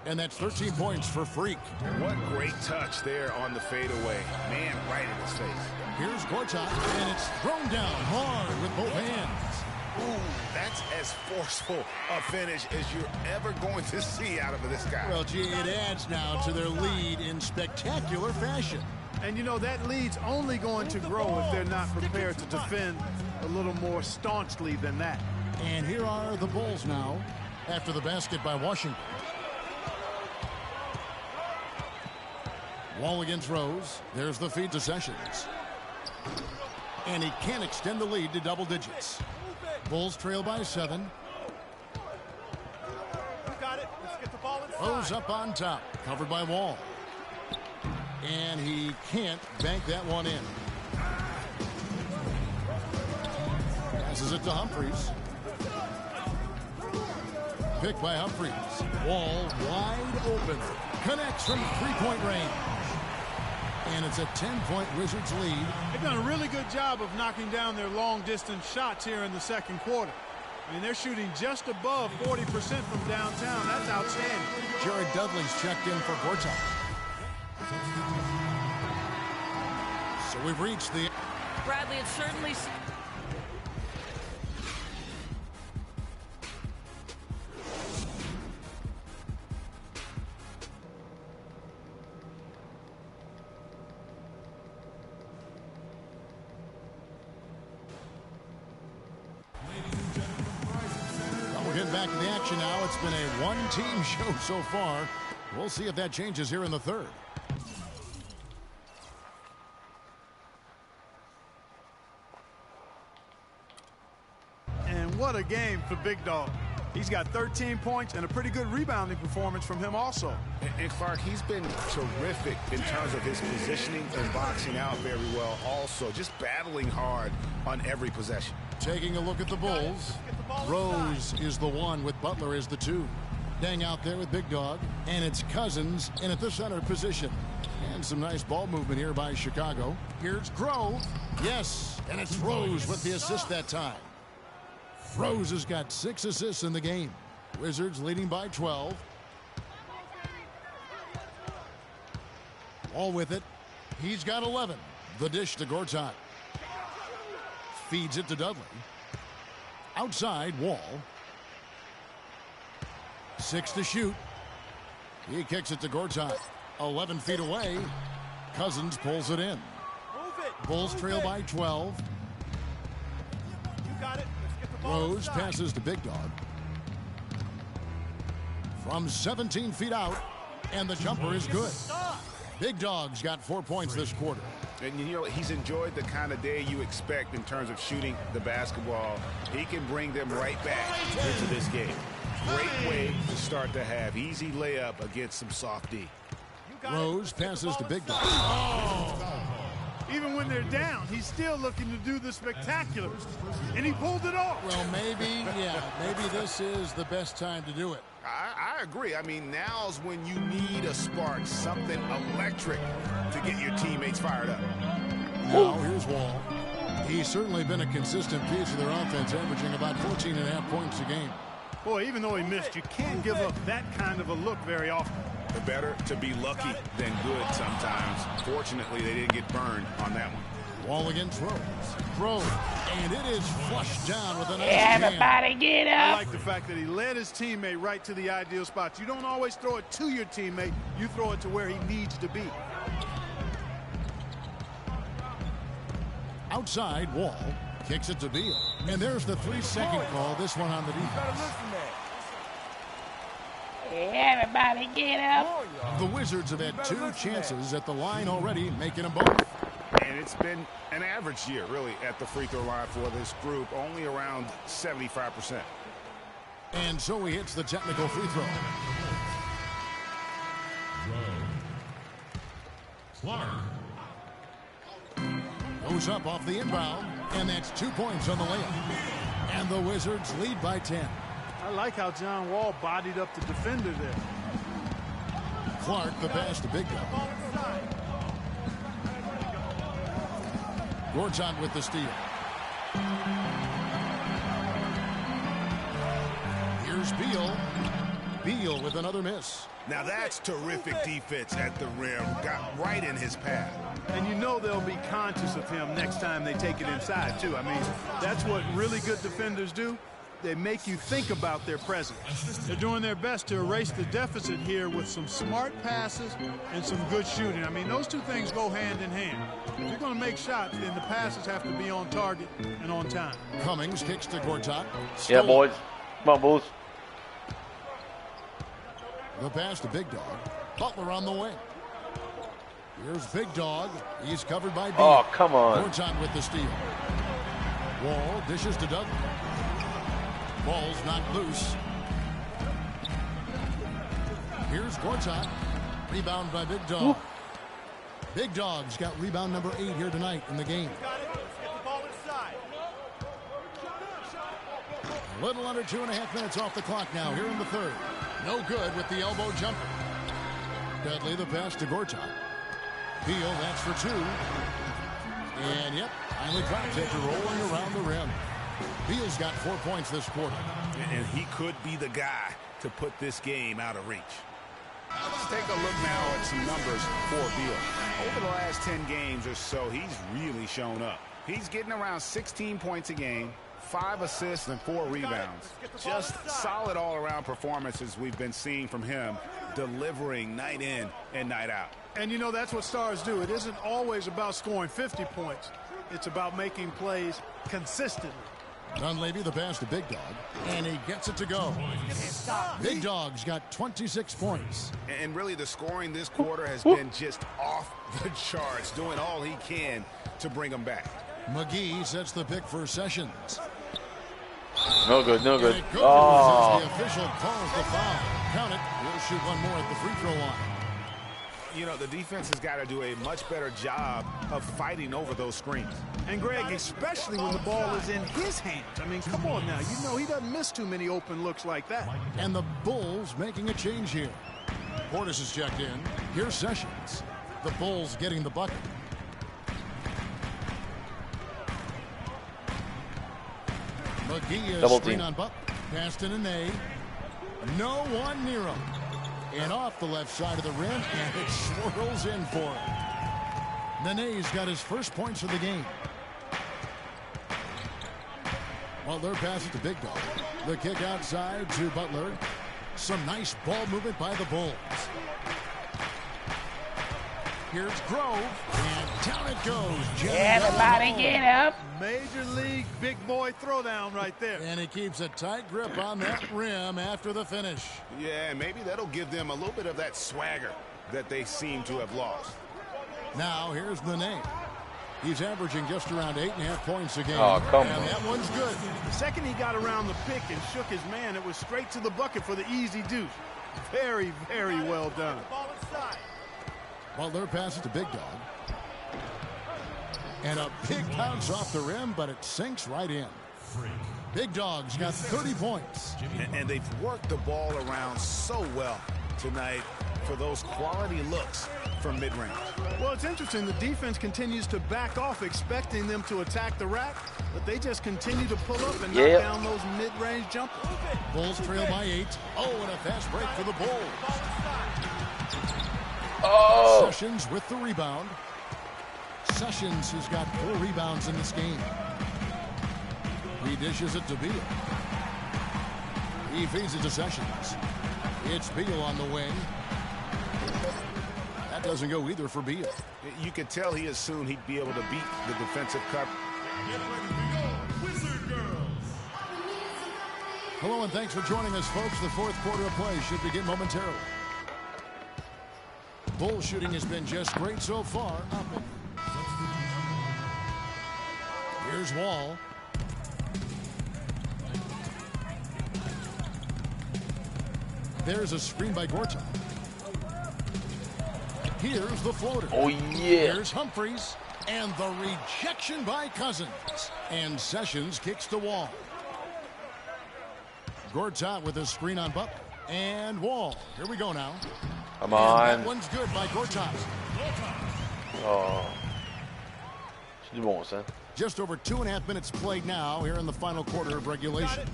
And that's 13 points for Freak. What great touch there on the fadeaway. Man, right in his face. Here's Gortat, and it's thrown down hard with both hands. Ooh, that's as forceful a finish as you're ever going to see out of this guy. Well, gee, it adds now to their lead in spectacular fashion. And, you know, that lead's only going to grow if they're not prepared to defend a little more staunchly than that. And here are the Bulls now after the basket by Washington. Wall against Rose. There's the feed to Sessions. And he can't extend the lead to double digits. Bulls trail by 7. You got it. Let's get the ball inside. Rose up on top, covered by Wall. And he can't bank that one in. Passes it to Humphries. Picked by Humphries. Wall wide open. Connects from three-point range. And it's a 10-point Wizards lead. They've done a really good job of knocking down their long-distance shots here in the second quarter. I mean, they're shooting just above 40% from downtown. That's outstanding. Jared Dudley's checked in for Gortat. So we've reached the... Bradley, it certainly... Getting back to the action now. It's been a one-team show so far. We'll see if that changes here in the third. And what a game for Big Dog. He's got 13 points and a pretty good rebounding performance from him also. And Clark, he's been terrific in terms of his positioning and boxing out very well also. Just battling hard on every possession. Taking a look at the Bulls. Rose is the 1 with Butler is the 2. Dang out there with Big Dog. And it's Cousins in at the center position. And some nice ball movement here by Chicago. Here's Grove. Yes, and it's Rose with the assist that time. Rose has got 6 assists in the game. Wizards leading by 12. All with it. He's got 11. The dish to Gortat. Feeds it to Dudley. Outside, Wall. 6 to shoot. He kicks it to Gortat. 11 feet away. Cousins pulls it in. Bulls trail by 12. You got it. Let's get the ball Rose inside. passes to Big Dog. From 17 feet out, and the jumper is good. Big Dog's got 4 points this quarter. And you know, he's enjoyed the kind of day you expect in terms of shooting the basketball. He can bring them right back into this game. Great way to start the half. Easy layup against some soft D. Rose passes to Big Dog. Even when they're down, he's still looking to do the spectacular. And he pulled it off. Well, maybe this is the best time to do it. I agree. I mean, now's when you need a spark, something electric to get your teammates fired up. Now, here's Wall. He's certainly been a consistent piece of their offense, averaging about 14.5 points a game. Boy, even though he missed, you can't give up that kind of a look very often. The better to be lucky than good sometimes. Fortunately, they didn't get burned on that one. Wall against Rose. Rose, and it is flushed down with a nice Everybody get I up. like the fact that he led his teammate right to the ideal spots. You don't always throw it to your teammate. You throw it to where he needs to be. Outside, Wall kicks it to Beal. And there's the 3-second call, this one on the defense. Everybody get up. The Wizards have had 2 chances at the line already, making them both. And it's been an average year, really, at the free throw line for this group, only around 75%. And so he hits the technical free throw. Clark. Goes up off the inbound, and that's 2 points on the layup. And the Wizards lead by 10. I like how John Wall bodied up the defender there. Clark, the pass to Big Dog. Gortat with the steal. Here's Beal. Beal with another miss. Now that's terrific defense at the rim. Got right in his path. And you know they'll be conscious of him next time they take it inside, too. I mean, that's what really good defenders do. they make you think about their presence. They're doing their best to erase the deficit here with some smart passes and some good shooting. I mean, those two things go hand in hand. If you're going to make shots, then the passes have to be on target and on time. Cummings kicks to Gortat. Yeah, boys. Come on, Bulls. The pass to Big Dog. Butler on the wing. Here's Big Dog. He's covered by B. Oh, come on. Gortat with the steal. Wall dishes to Dudley. Ball's not loose. Here's Gortat. Rebound by Big Dog. Ooh. Big Dog's got rebound number 8 here tonight in the game. A little under 2.5 minutes off the clock now here in the third. No good with the elbow jumper. Dudley the pass to Gortat. Beal, that's for 2. And yep, finally drops after rolling around the rim. Beal's got 4 points this quarter. And he could be the guy to put this game out of reach. Let's take a look now at some numbers for Beal. Over the last 10 games or so, he's really shown up. He's getting around 16 points a game, 5 assists and 4 rebounds. Just solid all-around performances we've been seeing from him, delivering night in and night out. And you know, that's what stars do. It isn't always about scoring 50 points. It's about making plays consistently. Dunleavy the pass to Big Dog, and he gets it to go. Big Dog's got 26 points. And really the scoring this quarter has been just off the charts, doing all he can to bring them back. McGee sets the pick for Sessions. No good, no good. And it goes Oh. as the official calls the foul. Count it. We'll shoot one more at the free throw line. You know, the defense has got to do a much better job of fighting over those screens. And Greg, especially when the ball is in his hands. I mean, come on now. You know he doesn't miss too many open looks like that. And the Bulls making a change here. Portis is checked in. Here's Sessions. The Bulls getting the bucket. McGee is Double screen team. on Butler. Passed in an A. No one near him. And off the left side of the rim, and it swirls in for him. Nene's got his first points of the game. Butler passes to Big Dog. The kick outside to Butler. Some nice ball movement by the Bulls. Here's Grove, and down it goes. Everybody get up. Major league big boy throwdown right there. And he keeps a tight grip on that rim after the finish. Yeah, maybe that'll give them a little bit of that swagger that they seem to have lost. Now here's Nene. He's averaging just around 8.5 points a game. Oh, come and on. that one's good. The second he got around the pick and shook his man, it was straight to the bucket for the easy deuce. Very, very well done. Butler passes to Big Dog. And a big bounce off the rim, but it sinks right in. Big Dog's got 30 points. And they've worked the ball around so well tonight for those quality looks from mid-range. Well, it's interesting. The defense continues to back off, expecting them to attack the rack, but they just continue to pull up and knock down those mid-range jumpers. Bulls trail by 8. Oh, and a fast break for the Bulls. Oh. Sessions with the rebound. Sessions has got 4 rebounds in this game. He dishes it to Beal. He feeds it to Sessions. It's Beal on the wing. That doesn't go either for Beal. You could tell he assumed he'd be able to beat the defensive cover. Hello and thanks for joining us, folks. The fourth quarter of play should begin momentarily. Bull shooting has been just great so far. Here's Wall. There's a screen by Gortat. Here's the floater. Oh, yeah. Here's Humphries. And the rejection by Cousins. And Sessions kicks the Wall. Gortat with a screen on Butler. And Wall. Here we go now. Come on. And that one's good by Gortat. Oh. C'est du bon, ça. Just over 2.5 minutes played now here in the final quarter of regulation.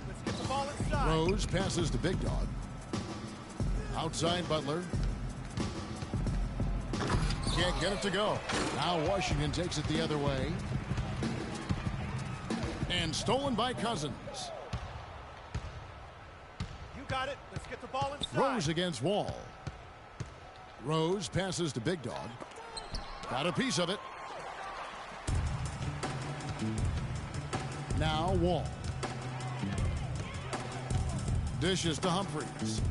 Rose passes to Big Dog. Outside Butler. Can't get it to go. Now Washington takes it the other way. And stolen by Cousins. got it. Let's get the ball inside. Rose against Wall. Rose passes to Big Dog. Got a piece of it. Now Wall. Dishes to Humphries.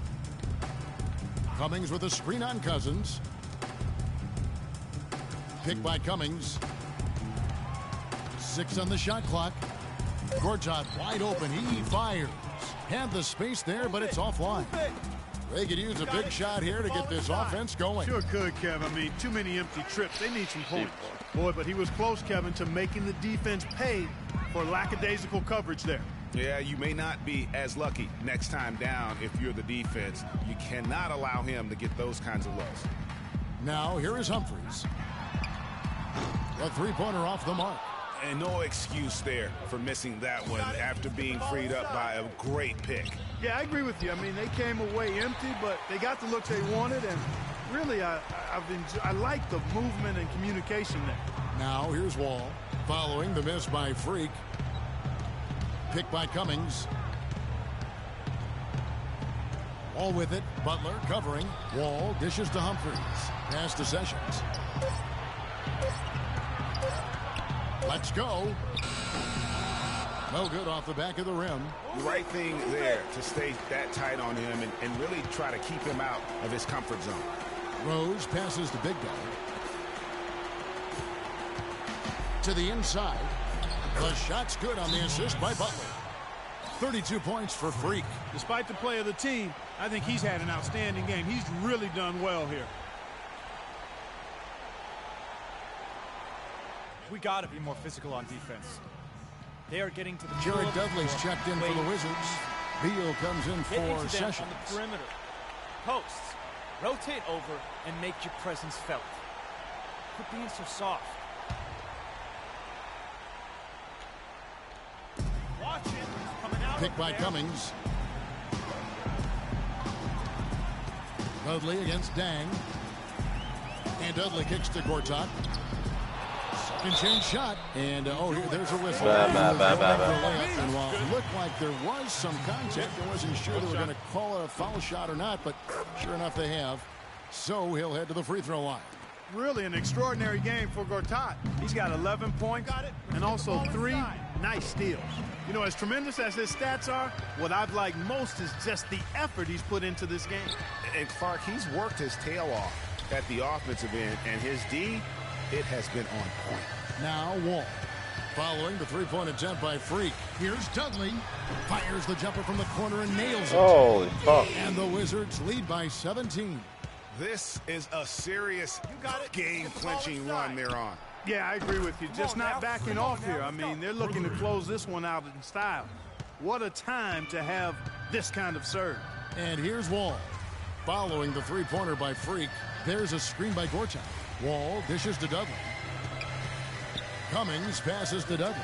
Cummings with a screen on Cousins. Picked by Cummings. 6 on the shot clock. Gortat wide open. He fires. Had the space there, but it's offline. They could use a big shot here to get this offense going. Sure could, Kev. I mean, too many empty trips. They need some points. Boy, but he was close, Kevin, to making the defense pay for lackadaisical coverage there. Yeah, you may not be as lucky next time down if you're the defense. You cannot allow him to get those kinds of looks. Now, here is Humphries. The three-pointer off the mark. And no excuse there for missing that one after being freed up by a great pick. Yeah, I agree with you. I mean, they came away empty, but they got the looks they wanted, and really, I like the movement and communication there. Now, here's Wall. Following the miss by Freak. Picked by Cummings. Wall with it. Butler covering. Wall dishes to Humphries. Pass to Sessions. Let's go. No good off the back of the rim. The right thing there to stay that tight on him and really try to keep him out of his comfort zone. Rose passes to Big Dog. To the inside. The shot's good on the assist by Butler. 32 points for Freak. Despite the play of the team, I think he's had an outstanding game. He's really done well here. We got to be more physical on defense. They are getting to the Jared Dudley's checked in for the Wizards. Beal comes in for Sessions. On the perimeter. Posts. Rotate over and make your presence felt. Quit being so soft. Watch it. Coming out. Picked by Cummings. Dudley against Dang. And Dudley kicks to Gortat. Second chance shot. And, there's a whistle. And while it looked like there was some contact, I wasn't sure they were going to call it a foul shot or not, but sure enough they have. So he'll head to the free throw line. Really an extraordinary game for Gortat. He's got 11 points and also 3 nice steals. You know, as tremendous as his stats are, what I've liked most is just the effort he's put into this game. And Clark, he's worked his tail off at the offensive end, and his D, it has been on point. Now Wall. Following the three-point attempt by Freak. Here's Dudley. Fires the jumper from the corner and nails it. Holy fuck. And the Wizards lead by 17. This is a serious game-clinching run they're on. Yeah, I agree with you. Just not backing off here. I mean, they're looking to close this one out in style. What a time to have this kind of serve. And here's Wall. Following the three-pointer by Freak. There's a screen by Gortat. Wall dishes to Dudley. Cummings passes to Dudley.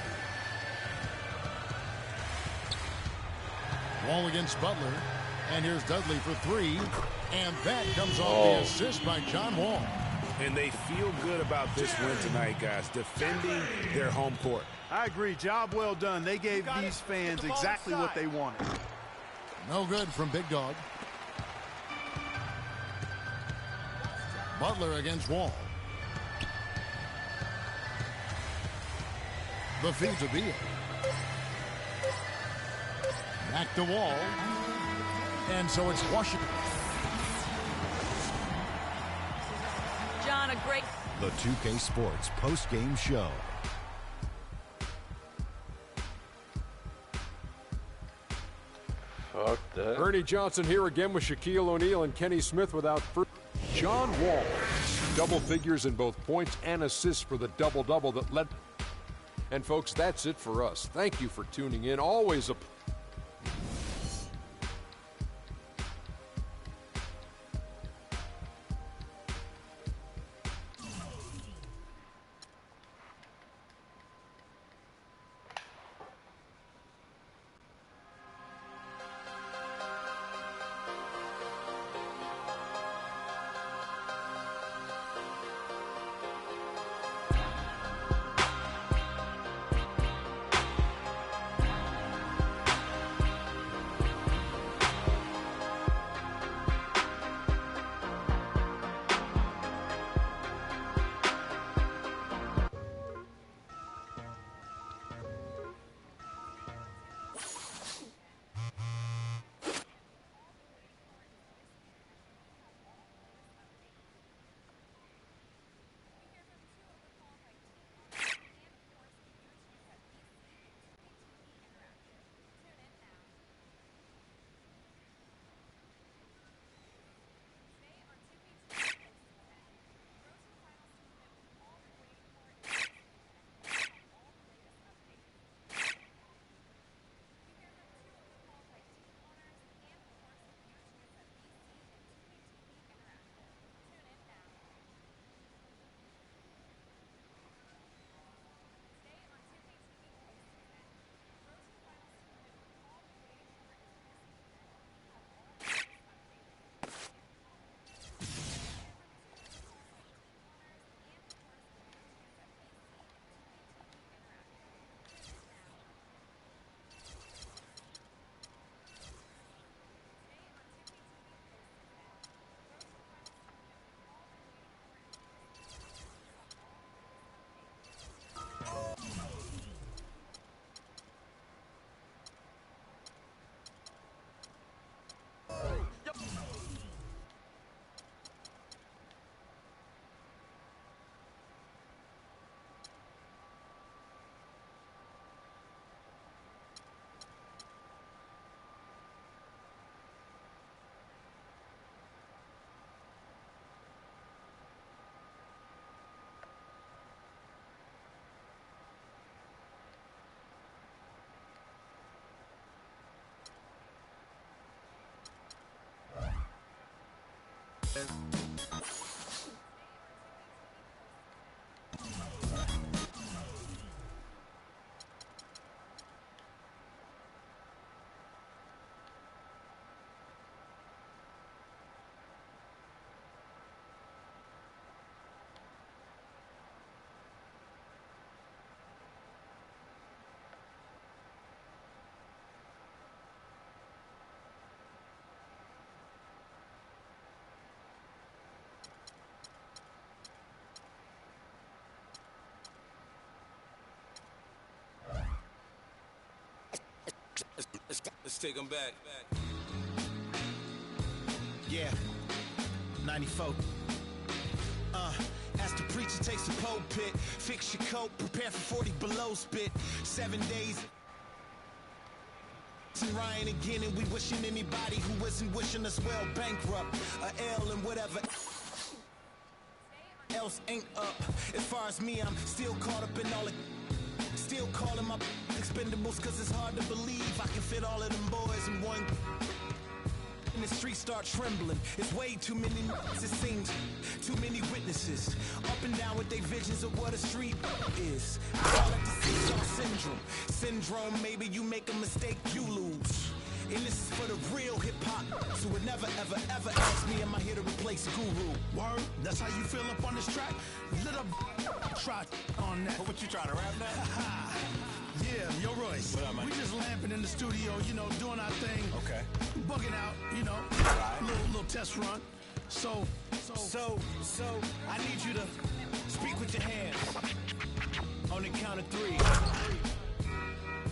Wall against Butler. And here's Dudley for 3. And that comes off the assist by John Wall. And they feel good about this win tonight, guys, defending their home court. I agree. Job well done. They gave these fans exactly what they wanted. No good from Big Dog. Butler against Wall. The feed to Beal. Back to Wall. And so it's Washington. John, a great... The 2K Sports post-game show. Fuck that. Ernie Johnson here again with Shaquille O'Neal and Kenny Smith without first. John Wall. Double figures in both points and assists for the double-double that led. And folks, that's it for us. Thank you for tuning in. Always a Let's take them back. Yeah, 94. As the preacher takes the pulpit, fix your coat, prepare for 40 below spit. 7 days. And Ryan again, and we wishing anybody who isn't wishing us well bankrupt. A L and whatever else ain't up. As far as me, I'm still caught up in all it. Still calling my expendables, cause it's hard to believe I can fit all of them boys in one. And the streets start trembling. It's way too many it seems. Too many witnesses. Up and down with their visions of what a street is. I call it the seesaw syndrome. Syndrome, maybe you make a mistake, you lose. And this is for the real hip-hop. So would never, ever, ever ask me, am I here to replace Guru? Word? That's how you feel up on this track? Little try on that. What you trying to rap now? Yeah, yo Royce. What up, man? We just lamping in the studio, you know, doing our thing. Okay. Bugging out, you know. Right. Little test run. So, I need you to speak with your hands. On the count of 3.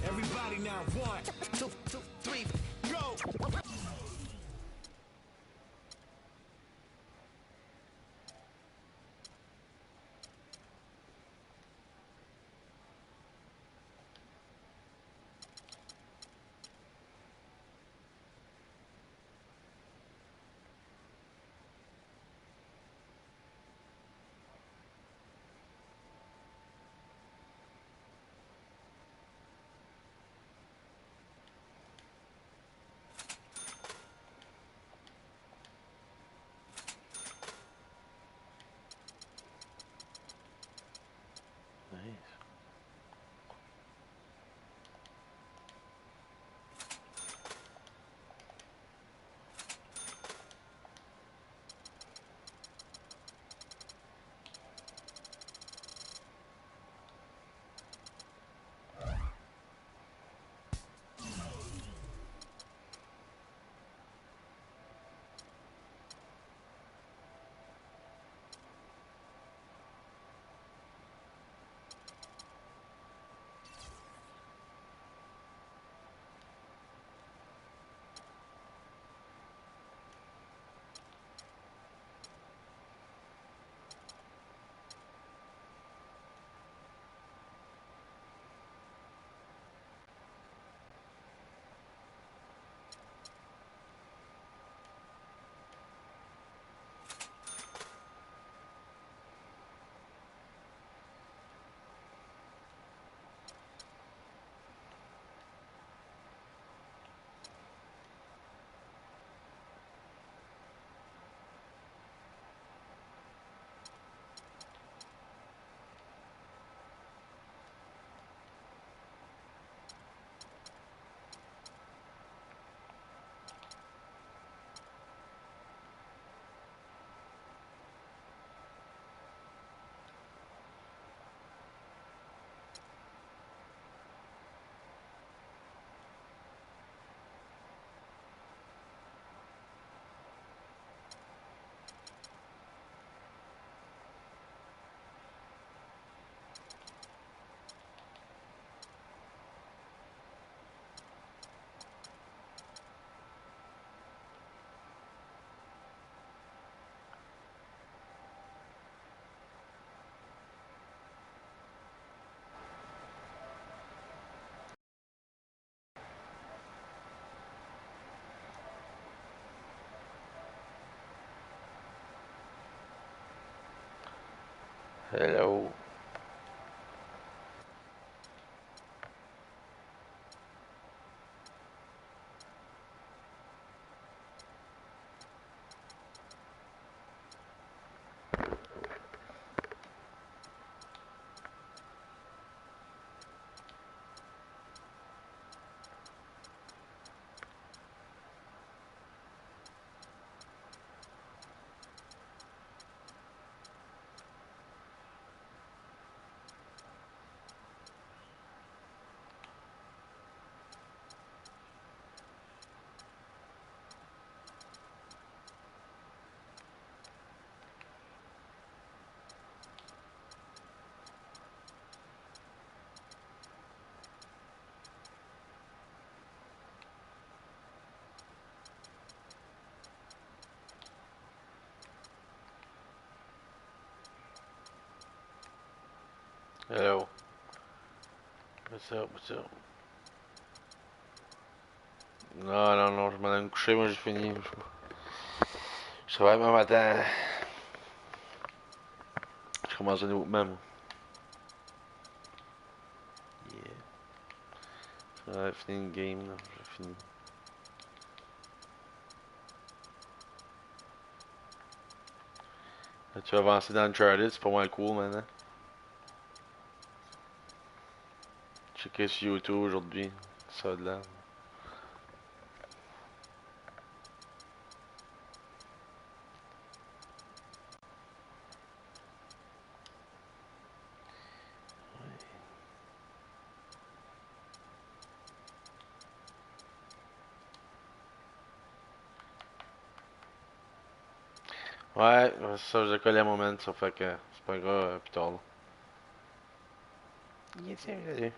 Everybody now, 1, 2, 3, go! Hello. Hello. What's up, what's up? Non, non, non, je m'en allais me coucher, moi j'ai fini. Je travaille demain matin. Je commence un nouveau même. Yeah. Ouais, fini une game, là. J'ai fini. Là, tu vas avancer dans le Charlie, c'est pas moins cool maintenant. Checker sur YouTube aujourd'hui. Ça a de là. Ouais, ça, je collé à mon moment, ça fait que c'est pas grave, plus tard. Là. Yeah, salut.